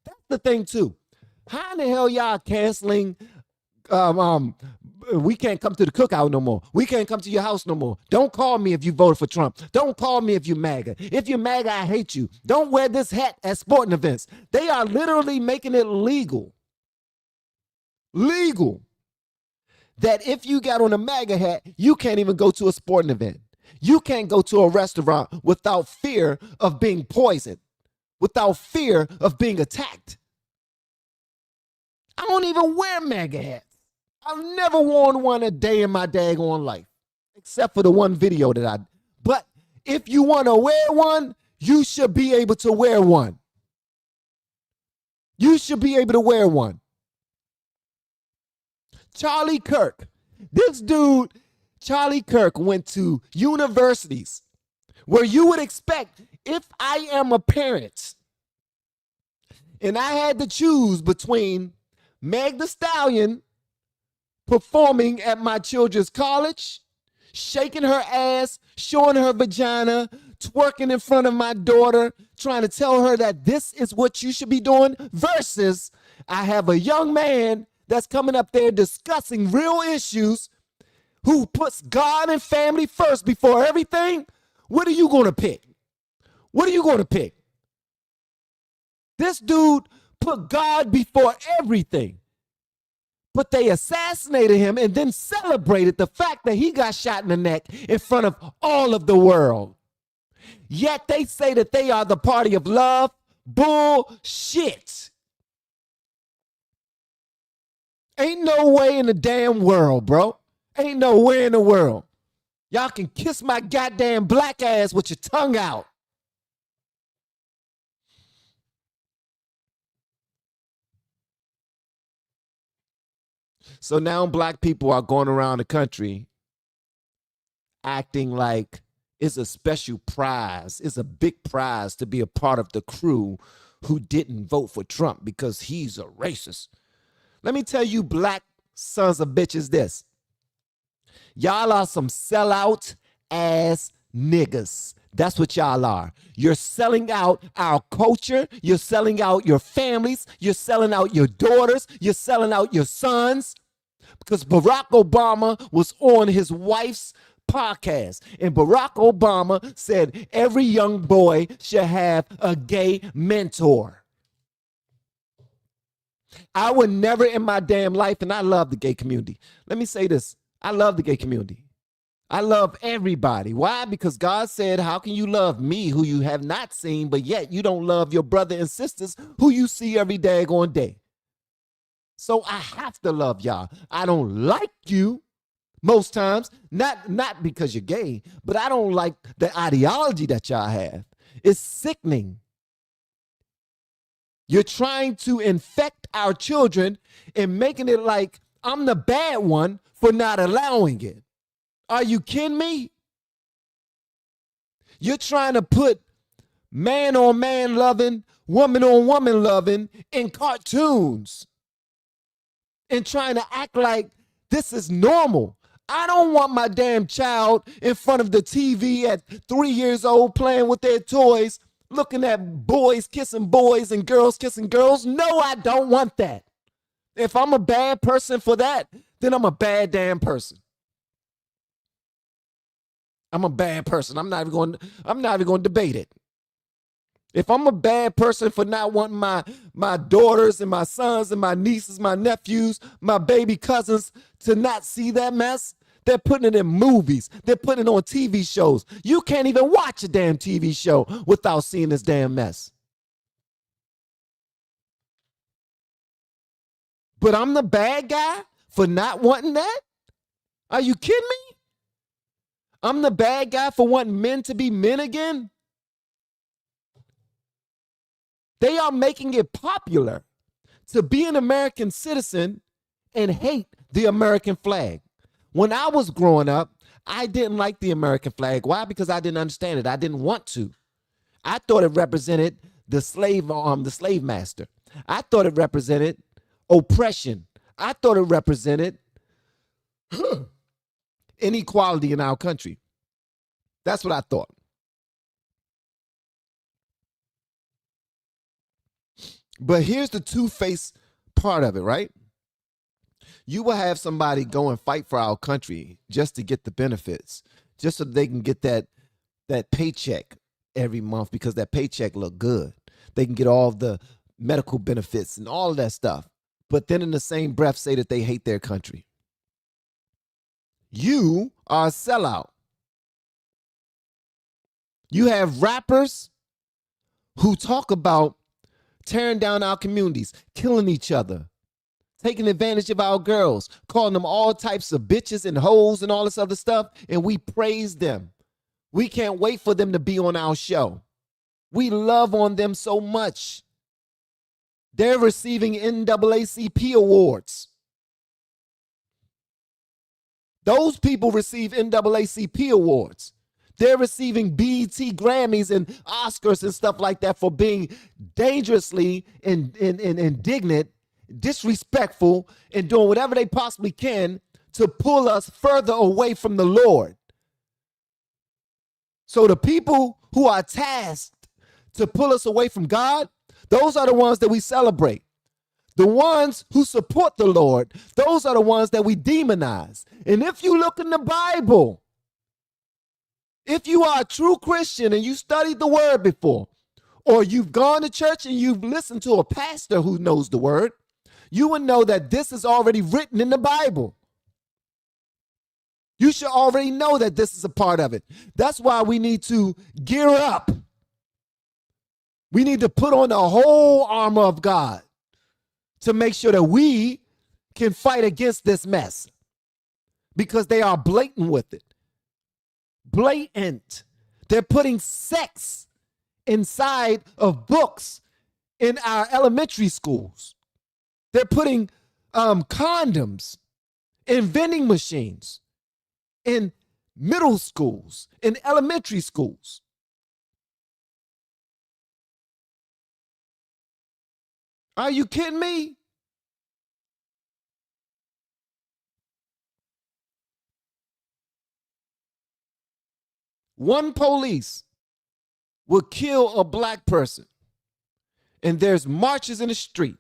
That's the thing, too. How in the hell y'all canceling we can't come to the cookout no more. We can't come to your house no more. Don't call me if you voted for Trump. Don't call me if you're MAGA. If you're MAGA, I hate you. Don't wear this hat at sporting events. They are literally making it legal. Legal. That if you got on a MAGA hat, you can't even go to a sporting event. You can't go to a restaurant without fear of being poisoned, without fear of being attacked. I don't even wear MAGA hats. I've never worn one a day in my daggone life, except for the one video that I. But if you want to wear one, you should be able to wear one. You should be able to wear one. Charlie Kirk. This dude, Charlie Kirk, went to universities where you would expect, if I am a parent and I had to choose between Meg Thee Stallion performing at my children's college, shaking her ass, showing her vagina, twerking in front of my daughter, trying to tell her that this is what you should be doing, versus I have a young man that's coming up there discussing real issues who puts God and family first before everything. What are you going to pick? What are you going to pick? This dude put God before everything. But they assassinated him and then celebrated the fact that he got shot in the neck in front of all of the world. Yet they say that they are the party of love. Bullshit. Ain't no way in the damn world, bro. Ain't no way in the world. Y'all can kiss my goddamn black ass with your tongue out. So now black people are going around the country acting like it's a special prize. It's a big prize to be a part of the crew who didn't vote for Trump because he's a racist. Let me tell you, black sons of bitches, this. Y'all are some sellout ass niggas. That's what y'all are. You're selling out our culture. You're selling out your families. You're selling out your daughters. You're selling out your sons. Because Barack Obama was on his wife's podcast. And Barack Obama said every young boy should have a gay mentor. I would never in my damn life, and I love the gay community. Let me say this. I love the gay community. I love everybody. Why? Because God said, how can you love me who you have not seen, but yet you don't love your brother and sisters who you see every daggone day? So I have to love y'all. I don't like you most times, not because you're gay, but I don't like the ideology that y'all have. It's sickening. You're trying to infect our children and making it like I'm the bad one for not allowing it. Are you kidding me? You're trying to put man on man loving, woman on woman loving in cartoons and trying to act like this is normal. I don't want my damn child in front of the TV at 3 years old playing with their toys, looking at boys kissing boys and girls kissing girls. No, I don't want that. If I'm a bad person for that, then I'm a bad damn person. I'm a bad person. I'm not even going to debate it. If I'm a bad person for not wanting my daughters and my sons and my nieces, my nephews, my baby cousins to not see that mess, they're putting it in movies. They're putting it on TV shows. You can't even watch a damn TV show without seeing this damn mess. But I'm the bad guy for not wanting that? Are you kidding me? I'm the bad guy for wanting men to be men again? They are making it popular to be an American citizen and hate the American flag. When I was growing up, I didn't like the American flag. Why? Because I didn't understand it. I didn't want to. I thought it represented the slave master. I thought it represented oppression. I thought it represented inequality in our country. That's what I thought. But here's the two-faced part of it, right? You will have somebody go and fight for our country just to get the benefits, just so they can get that paycheck every month because that paycheck look good. They can get all the medical benefits and all of that stuff. But then in the same breath say that they hate their country. You are a sellout. You have rappers who talk about tearing down our communities, killing each other, taking advantage of our girls, calling them all types of bitches and hoes and all this other stuff, and we praise them. We can't wait for them to be on our show. We love on them so much. They're receiving NAACP awards. Those people receive NAACP awards. They're receiving BET Grammys and Oscars and stuff like that for being dangerously indignant, disrespectful, and doing whatever they possibly can to pull us further away from the Lord. So the people who are tasked to pull us away from God, those are the ones that we celebrate. The ones who support the Lord, those are the ones that we demonize. And if you look in the Bible, if you are a true Christian and you studied the word before, or you've gone to church and you've listened to a pastor who knows the word, you would know that this is already written in the Bible. You should already know that this is a part of it. That's why we need to gear up. We need to put on the whole armor of God to make sure that we can fight against this mess, because they are blatant with it. Blatant. They're putting sex inside of books in our elementary schools. They're putting condoms in vending machines in middle schools, in elementary schools. Are you kidding me? One police will kill a black person, and there's marches in the street.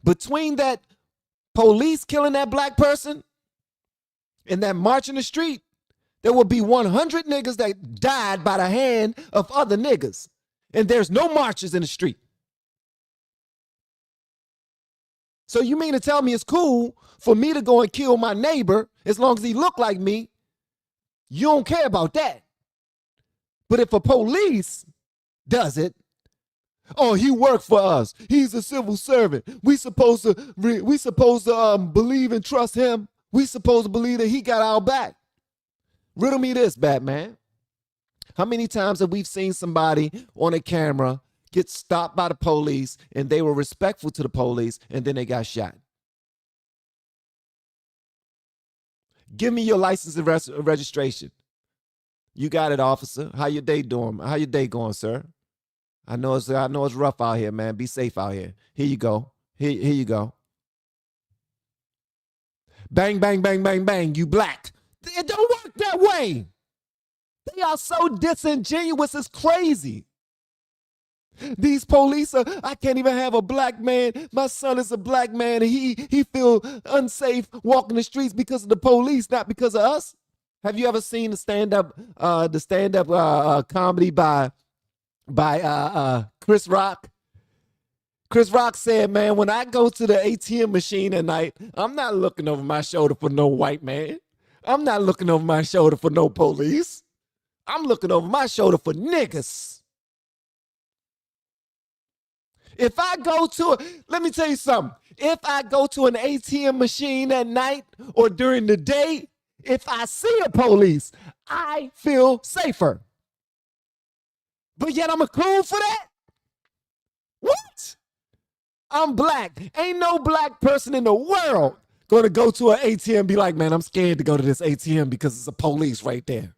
Between that police killing that black person In that march in the street, there will be 100 niggas that died by the hand of other niggas. And there's no marches in the street. So you mean to tell me it's cool for me to go and kill my neighbor as long as he look like me? You don't care about that. But if a police does it, oh, he worked for us. He's a civil servant. We supposed to believe and trust him. We supposed to believe that he got our back. Riddle me this, Batman. How many times have we seen somebody on a camera get stopped by the police and they were respectful to the police and then they got shot? Give me your license and registration. You got it, officer. How your day doing? How your day going, sir? I know it's rough out here, man. Be safe out here. Here you go. Here you go. Bang, bang, bang, bang, bang. You black. It don't work that way. They are so disingenuous. It's crazy. These police are, I can't even have a black man. My son is a black man and he feel unsafe walking the streets because of the police, not because of us. Have you ever seen the stand-up comedy by Chris Rock? Chris Rock said, man, when I go to the ATM machine at night, I'm not looking over my shoulder for no white man. I'm not looking over my shoulder for no police. I'm looking over my shoulder for niggas. If I go to, let me tell you something. If I go to an ATM machine at night or during the day, if I see a police, I feel safer. But yet I'm a coon for that? What? I'm black. Ain't no black person in the world going to go to an ATM and be like, man, I'm scared to go to this ATM because it's a police right there.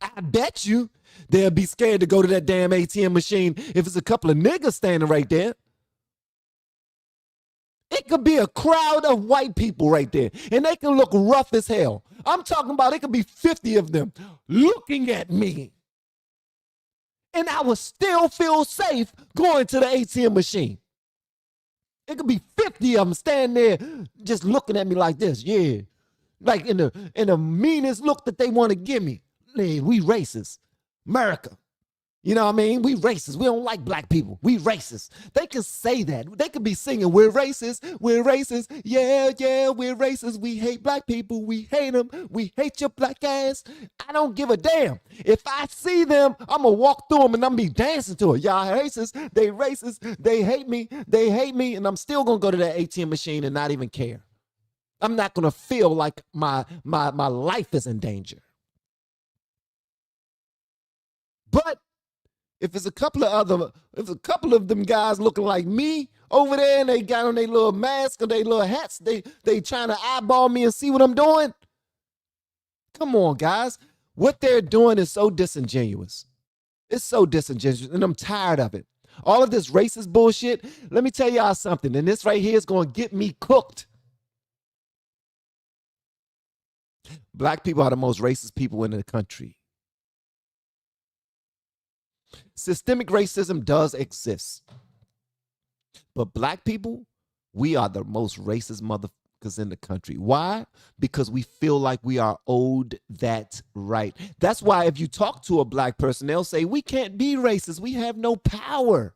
I bet you they'll be scared to go to that damn ATM machine if it's a couple of niggas standing right there. It could be a crowd of white people right there, and they can look rough as hell. I'm talking about it could be 50 of them looking at me. And I would still feel safe going to the ATM machine. It could be 50 of them standing there just looking at me like this, yeah. Like in the meanest look that they want to give me. Man, we racist. America. You know what I mean? We racist. We don't like black people. We racist. They can say that. They could be singing, we're racist. We're racist. Yeah, yeah, we're racist. We hate black people. We hate them. We hate your black ass. I don't give a damn. If I see them, I'm going to walk through them and I'm going to be dancing to it. Y'all racist. They racist. They hate me. They hate me. And I'm still going to go to that ATM machine and not even care. I'm not going to feel like my life is in danger. But if it's a couple of them guys looking like me over there and they got on their little mask or their little hats, they trying to eyeball me and see what I'm doing. Come on, guys. What they're doing is so disingenuous. It's so disingenuous, and I'm tired of it. All of this racist bullshit, let me tell y'all something, and this right here is going to get me cooked. Black people are the most racist people in the country. Systemic racism does exist. But black people, we are the most racist motherfuckers in the country. Why? Because we feel like we are owed that right. That's why if you talk to a black person, they'll say, we can't be racist. We have no power.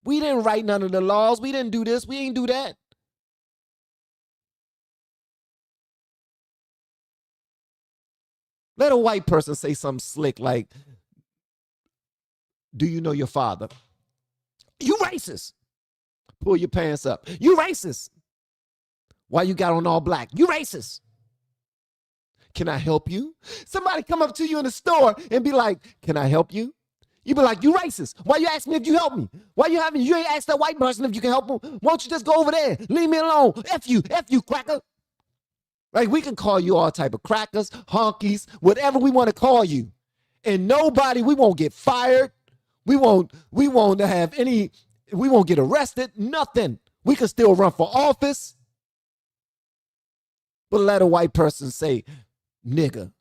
We didn't write none of the laws. We didn't do this. We ain't do that. Let a white person say something slick like, do you know your father? You racist. Pull your pants up. You racist. Why you got on all black? You racist. Can I help you? Somebody come up to you in the store and be like, can I help you? You be like, you racist. Why you ask me if you help me? Why you ain't asked that white person if you can help him? Why don't you just go over there? Leave me alone. F you, cracker. Like, we can call you all type of crackers, honkies, whatever we want to call you. And we won't get fired. We won't get arrested, nothing. We can still run for office. But let a white person say, nigga.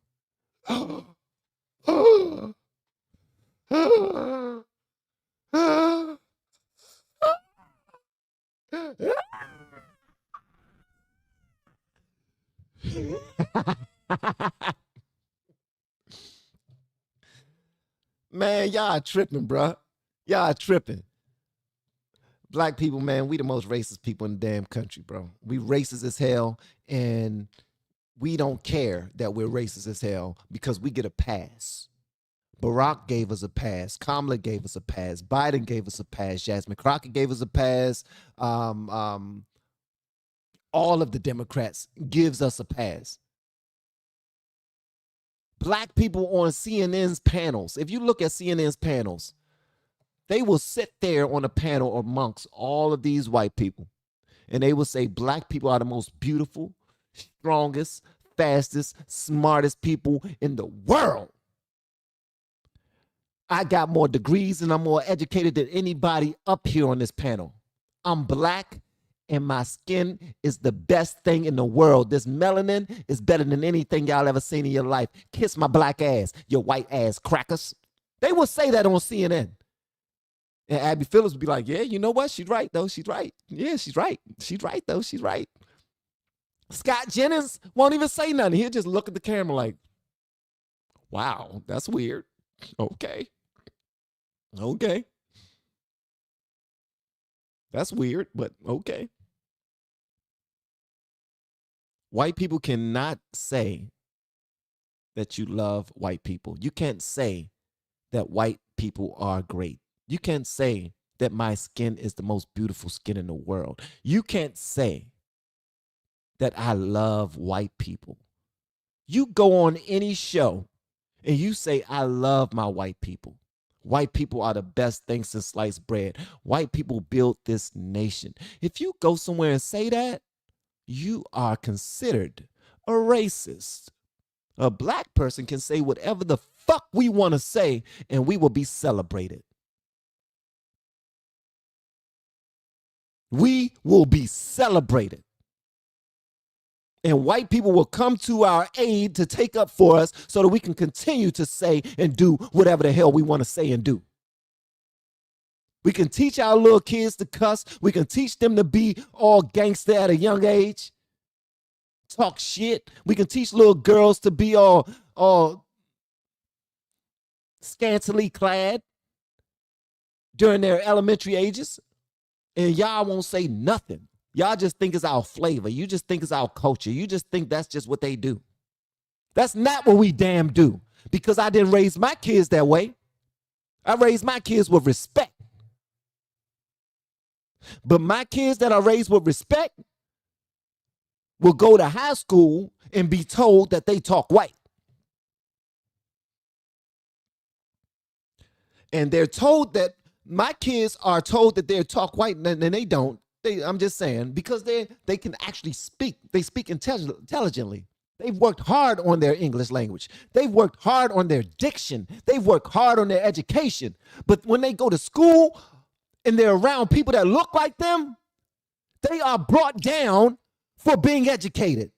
Man, y'all tripping, bruh. Y'all tripping. Black people, man, we the most racist people in the damn country, bro. We racist as hell, and we don't care that we're racist as hell because we get a pass. Barack gave us a pass. Kamala gave us a pass. Biden gave us a pass. Jasmine Crockett gave us a pass. All of the Democrats gives us a pass. Black people on CNN's panels, if you look at CNN's panels, they will sit there on a panel amongst all of these white people, and they will say black people are the most beautiful, strongest, fastest, smartest people in the world. I got more degrees and I'm more educated than anybody up here on this panel. I'm black and my skin is the best thing in the world. This melanin is better than anything y'all ever seen in your life. Kiss my black ass, you white ass crackers. They will say that on CNN. And Abby Phillips would be like, yeah, you know what? She's right, though. She's right. Yeah, she's right. She's right, though. She's right. Scott Jennings won't even say nothing. He'll just look at the camera like, wow, that's weird. Okay. Okay. That's weird, but okay. White people cannot say that you love white people. You can't say that white people are great. You can't say that my skin is the most beautiful skin in the world. You can't say that I love white people. You go on any show and you say, I love my white people. White people are the best thing since sliced bread. White people built this nation. If you go somewhere and say that, you are considered a racist. A black person can say whatever the fuck we want to say and we will be celebrated. We will be celebrated. And white people will come to our aid to take up for us so that we can continue to say and do whatever the hell we want to say and do. We can teach our little kids to cuss. We can teach them to be all gangster at a young age. Talk shit. We can teach little girls to be all scantily clad during their elementary ages. And y'all won't say nothing. Y'all just think it's our flavor. You just think it's our culture. You just think that's just what they do. That's not what we damn do. Because I didn't raise my kids that way. I raised my kids with respect. But my kids that are raised with respect will go to high school and be told that they talk white. And they're told that my kids are told that they talk white, and they don't. I'm just saying, because they can actually speak. They speak intelligently. They've worked hard on their English language. They've worked hard on their diction. They've worked hard on their education. But when they go to school and they're around people that look like them, they are brought down for being educated.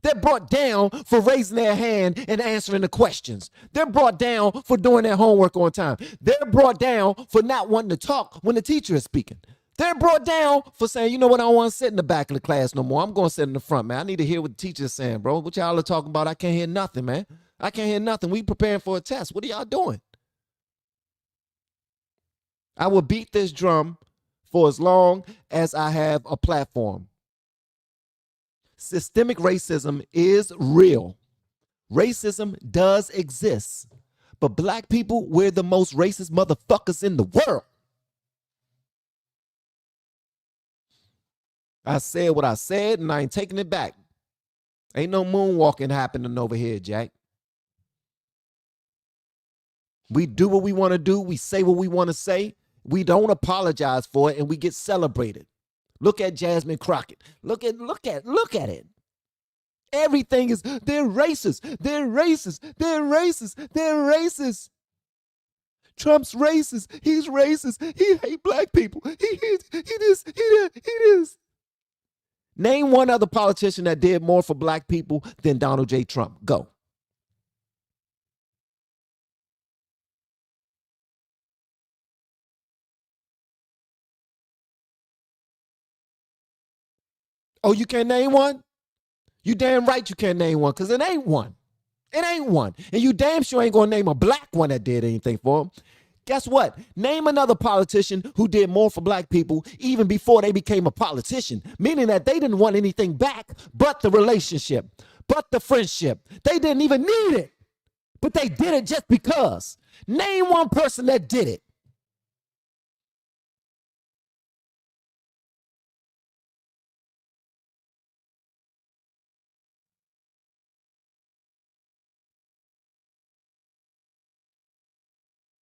They're brought down for raising their hand and answering the questions. They're brought down for doing their homework on time. They're brought down for not wanting to talk when the teacher is speaking. They're brought down for saying, you know what, I don't want to sit in the back of the class no more. I'm going to sit in the front, man. I need to hear what the teacher's saying, bro. What y'all are talking about? I can't hear nothing, man. I can't hear nothing. We preparing for a test. What are y'all doing? I will beat this drum for as long as I have a platform. Systemic racism is real. Racism does exist. But black people, we're the most racist motherfuckers in the world. I said what I said, and I ain't taking it back. Ain't no moonwalking happening over here, Jack. We do what we want to do. We say what we want to say. We don't apologize for it, and we get celebrated. Look at Jasmine Crockett. Look at it. Everything is, they're racist. They're racist. They're racist. They're racist. Trump's racist. He's racist. He hate black people. He is. Name one other politician that did more for black people than Donald J. Trump. Go. Oh, you can't name one? You damn right you can't name one because it ain't one. It ain't one. And you damn sure ain't going to name a black one that did anything for them. Guess what? Name another politician who did more for black people even before they became a politician, meaning that they didn't want anything back but the relationship, but the friendship. They didn't even need it, but they did it just because. Name one person that did it.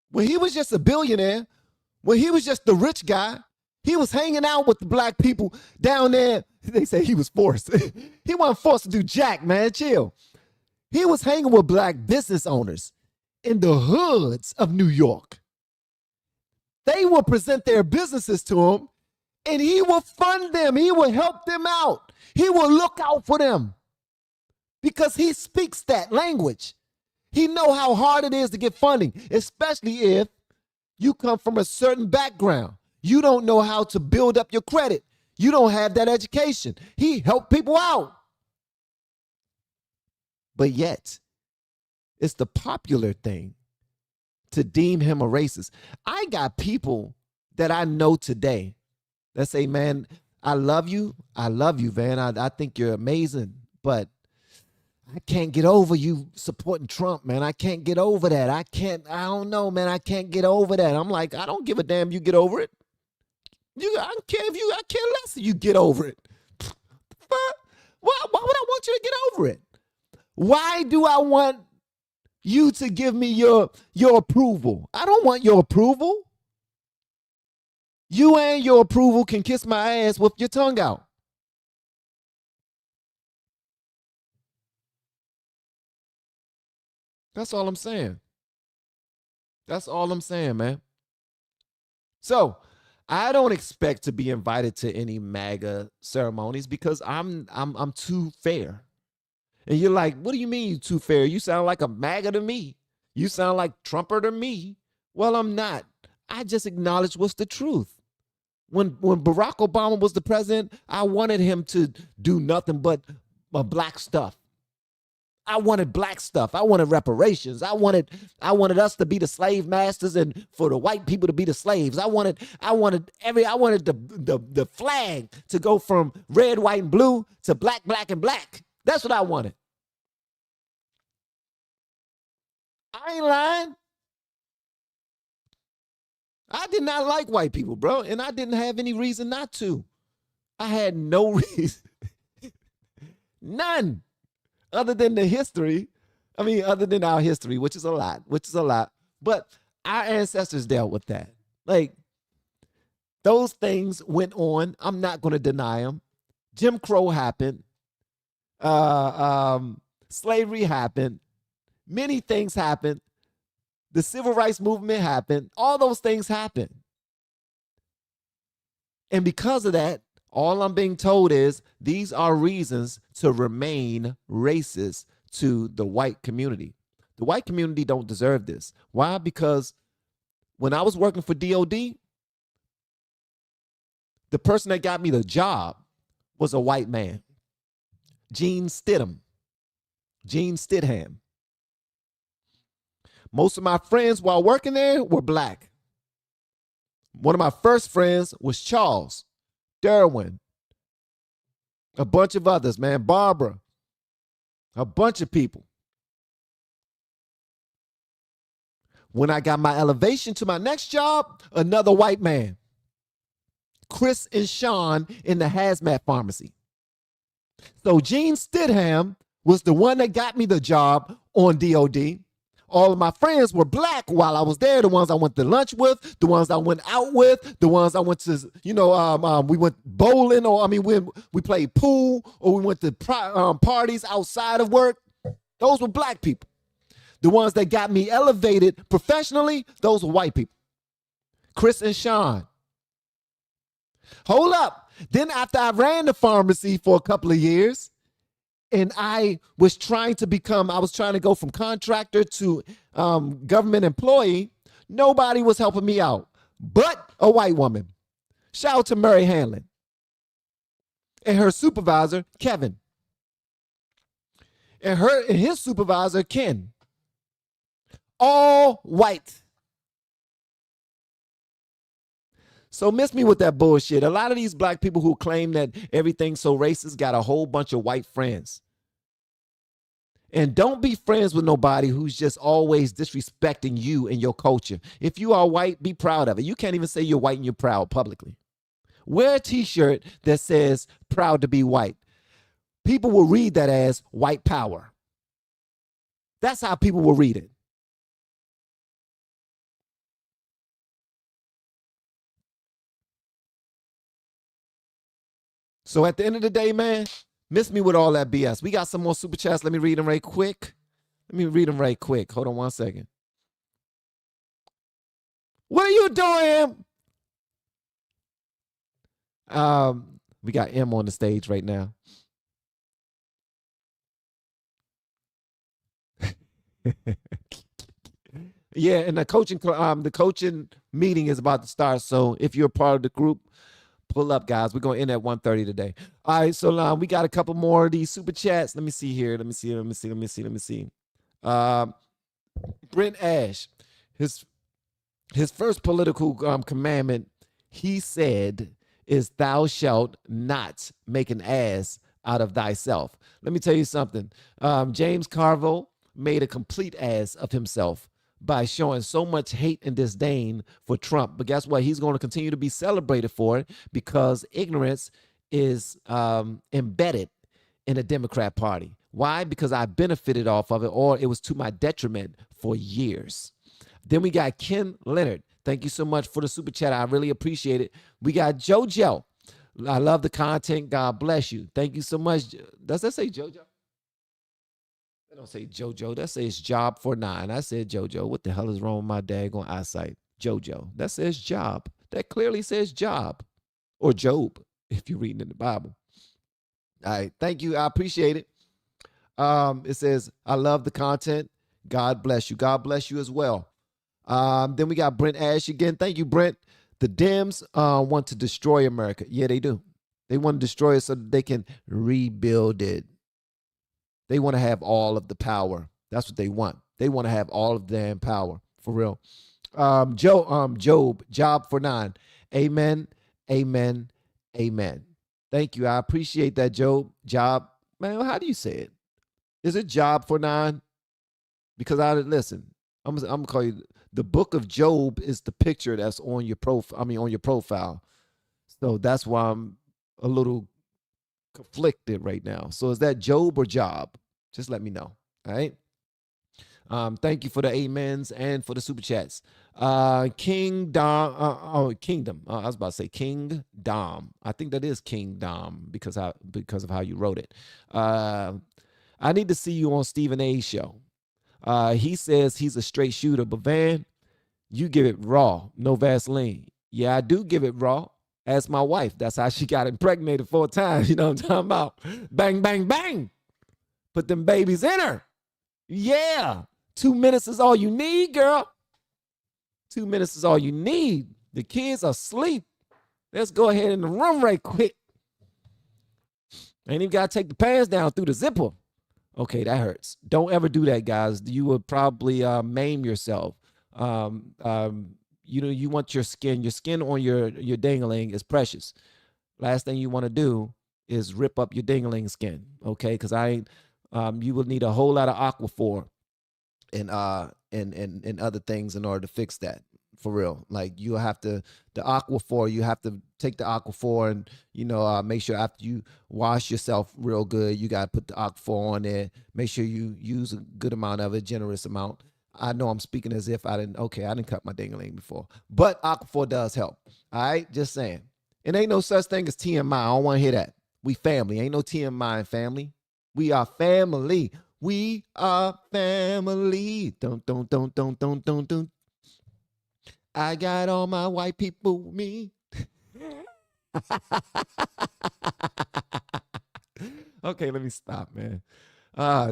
When he was just a billionaire, when he was just the rich guy, he was hanging out with the black people down there. They say he was forced. He wasn't forced to do jack, man. Chill. He was hanging with black business owners in the hoods of New York. They will present their businesses to him, and he will fund them. He will help them out. He will look out for them because he speaks that language. He know how hard it is to get funding, especially if you come from a certain background. You don't know how to build up your credit. You don't have that education. He helped people out. But yet, it's the popular thing to deem him a racist. I got people that I know today that say, man, I love you, man. I think you're amazing, but I can't get over you supporting Trump, man. I can't get over that. I don't know, man. I can't get over that. I'm like, I don't give a damn you get over it. I care less if you get over it. Why would I want you to get over it? Why do I want you to give me your approval? I don't want your approval. You and your approval can kiss my ass with your tongue out. That's all I'm saying. That's all I'm saying, man. So I don't expect to be invited to any MAGA ceremonies because I'm too fair. And you're like, what do you mean you too fair? You sound like a MAGA to me. You sound like Trumper to me. Well, I'm not. I just acknowledge what's the truth. When Barack Obama was the president, I wanted him to do nothing but black stuff. I wanted black stuff. I wanted reparations. I wanted us to be the slave masters and for the white people to be the slaves. I wanted the flag to go from red, white, and blue to black, black, and black. That's what I wanted. I ain't lying. I did not like white people, bro, and I didn't have any reason not to. I had no reason. None. Other than the history, other than our history, which is a lot. But our ancestors dealt with that. Like, those things went on. I'm not going to deny them. Jim Crow happened. Slavery happened. Many things happened. The civil rights movement happened. All those things happened. And because of that, all I'm being told is these are reasons to remain racist to the white community. The white community don't deserve this. Why? Because when I was working for DOD, the person that got me the job was a white man, Gene Stidham. Most of my friends while working there were black. One of my first friends was Charles Derwin, a bunch of others, man, Barbara, a bunch of people. When I got my elevation to my next job, another white man, Chris and Sean in the hazmat pharmacy. So Gene Stidham was the one that got me the job on DOD. All of my friends were black while I was there. The ones I went to lunch with, the ones I went out with, the ones I went to, we went bowling, or we played pool, or we went to parties outside of work. Those were black people. The ones that got me elevated professionally, those were white people. Chris and Sean. Hold up. Then after I ran the pharmacy for a couple of years, and I was trying to go from contractor to government employee, nobody was helping me out but a white woman. Shout out to Mary Hanlon and her supervisor, Kevin. and his supervisor, Ken. All white. So miss me with that bullshit. A lot of these black people who claim that everything's so racist got a whole bunch of white friends. And don't be friends with nobody who's just always disrespecting you and your culture. If you are white, be proud of it. You can't even say you're white and you're proud publicly. Wear a t-shirt that says proud to be white. People will read that as white power. That's how people will read it. So at the end of the day, man, miss me with all that BS. We got some more super chats. Let me read them right quick. Hold on 1 second. What are you doing? We got M on the stage right now. Yeah, and the coaching meeting is about to start. So if you're a part of the group, pull up, guys. We're going to end at 1:30 today. All right, so we got a couple more of these super chats. Let me see here. Let me see. Brent Ash, his first political commandment, he said, is thou shalt not make an ass out of thyself. Let me tell you something. James Carville made a complete ass of himself by showing so much hate and disdain for Trump. But guess what? He's going to continue to be celebrated for it because ignorance is embedded in the Democrat Party. Why? Because I benefited off of it, or it was to my detriment for years. Then we got Ken Leonard. Thank you so much for the super chat. I really appreciate it. We got JoJo. I love the content. God bless you. Thank you so much. Does that say JoJo? They don't say JoJo. That says job for 9. I said JoJo. What the hell is wrong with my daggone eyesight? JoJo. That says job. That clearly says job or Job if you're reading in the Bible. All right. Thank you. I appreciate it. It says, I love the content. God bless you. God bless you as well. Then we got Brent Ash again. Thank you, Brent. The Dems want to destroy America. Yeah, they do. They want to destroy it so that they can rebuild it. They want to have all of the power. That's what they want. They want to have all of the damn power, for real. Job, job for 9. Amen, amen, amen. Thank you. I appreciate that, Job. Job, man, how do you say it? Is it job for 9? Because listen, I'm gonna call you. The book of Job is the picture that's on your profile. On your profile. So that's why I'm a little conflicted right now. So is that Job or Job? Just let me know. All right. Thank you for the amens and for the super chats. Kingdom. Kingdom. I was about to say King Dom. I think that is King Dom because of how you wrote it. I need to see you on Stephen A's show. He says he's a straight shooter, but Van, you give it raw, no Vaseline. Yeah, I do give it raw. Ask my wife. That's how she got impregnated 4 times. You know what I'm talking about? Bang, bang, bang. Put them babies in her. Yeah. 2 minutes is all you need, girl. 2 minutes is all you need. The kids are asleep. Let's go ahead in the room right quick. Ain't even got to take the pants down through the zipper. Okay, that hurts. Don't ever do that, guys. You would probably maim yourself. You want your skin. Your skin on your dingling is precious. Last thing you want to do is rip up your dingling skin. Okay, because you will need a whole lot of Aquaphor and other things in order to fix that. For real, like you have to the Aquaphor. You have to take the Aquaphor and make sure after you wash yourself real good, you got to put the Aquaphor on there. Make sure you use a good amount of it, generous amount. I know I'm speaking as if I didn't cut my ding-a-ling before, but Aquaphor does help. All right, just saying. It ain't no such thing as TMI. I don't want to hear that. We family. Ain't no TMI in family. We are family. We are family. Don't. I got all my white people with me. Okay, let me stop, man.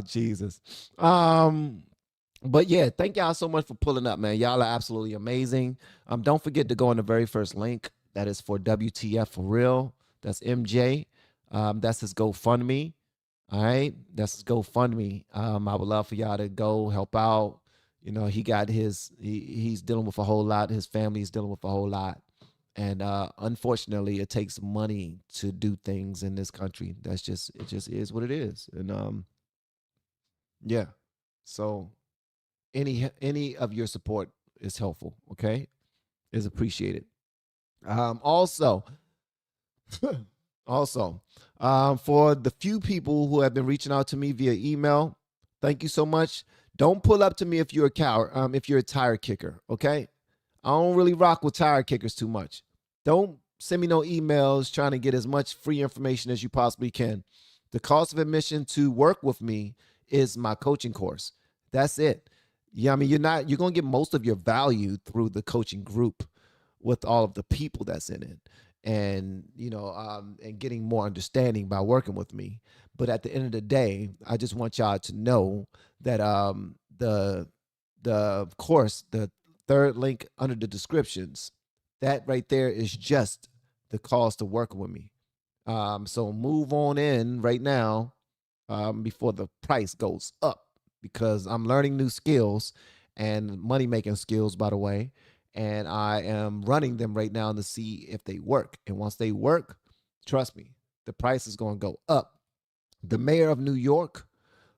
Jesus. But yeah, thank y'all so much for pulling up, man. Y'all are absolutely amazing. Don't forget to go on the very first link. That is for WTF for real. That's MJ. That's his GoFundMe. All right, that's GoFundMe. I would love for y'all to go help out. You know, he got he's dealing with a whole lot. His family is dealing with a whole lot. And unfortunately, it takes money to do things in this country. It just is what it is. And yeah. So any of your support is helpful, okay? Is appreciated. Also, Also, for the few people who have been reaching out to me via email, thank you so much. Don't pull up to me if you're a coward, if you're a tire kicker, okay? I don't really rock with tire kickers too much. Don't send me no emails trying to get as much free information as you possibly can. The cost of admission to work with me is my coaching course. That's it. Yeah, I mean, you're going to get most of your value through the coaching group with all of the people that's in it, and and getting more understanding by working with me. But at the end of the day, I just want y'all to know that the of course, the third link under the descriptions, that right there is just the cost of working with me. So move on in right now, before the price goes up, because I'm learning new skills and money making skills, by the way. And I am running them right now to see if they work. And once they work, trust me, the price is going to go up. The mayor of New York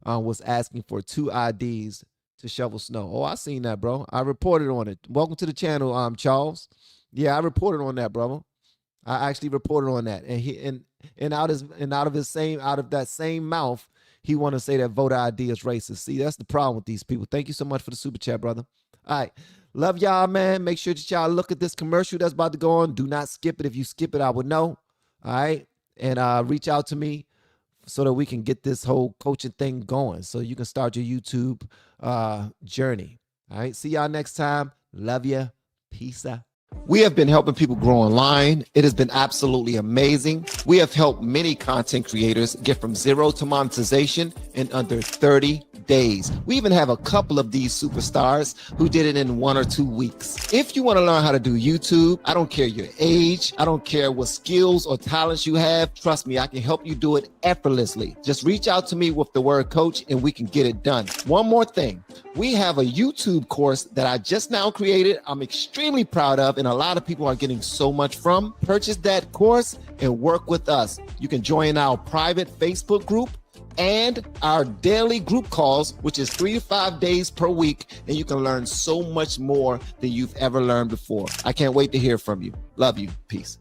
was asking for 2 IDs to shovel snow. Oh, I seen that, bro. I reported on it. Welcome to the channel, Charles. Yeah, I reported on that, brother. I actually reported on that. And out of that same mouth, he want to say that voter ID is racist. See, that's the problem with these people. Thank you so much for the super chat, brother. All right. Love y'all, man. Make sure that y'all look at this commercial that's about to go on. Do not skip it. If you skip it, I would know. All right. And reach out to me so that we can get this whole coaching thing going, so you can start your YouTube journey. All right. See y'all next time. Love you. Peace out. We have been helping people grow online. It has been absolutely amazing. We have helped many content creators get from zero to monetization in under 30 days. We even have a couple of these superstars who did it in 1 or 2 weeks. If you want to learn how to do YouTube, I don't care your age, I don't care what skills or talents you have. Trust me, I can help you do it effortlessly. Just reach out to me with the word coach and we can get it done. One more thing. We have a YouTube course that I just now created. I'm extremely proud of, and a lot of people are getting so much from. Purchase that course and work with us. You can join our private Facebook group and our daily group calls, which is 3 to 5 days per week, and you can learn so much more than you've ever learned before. I can't wait to hear from you. Love you. Peace.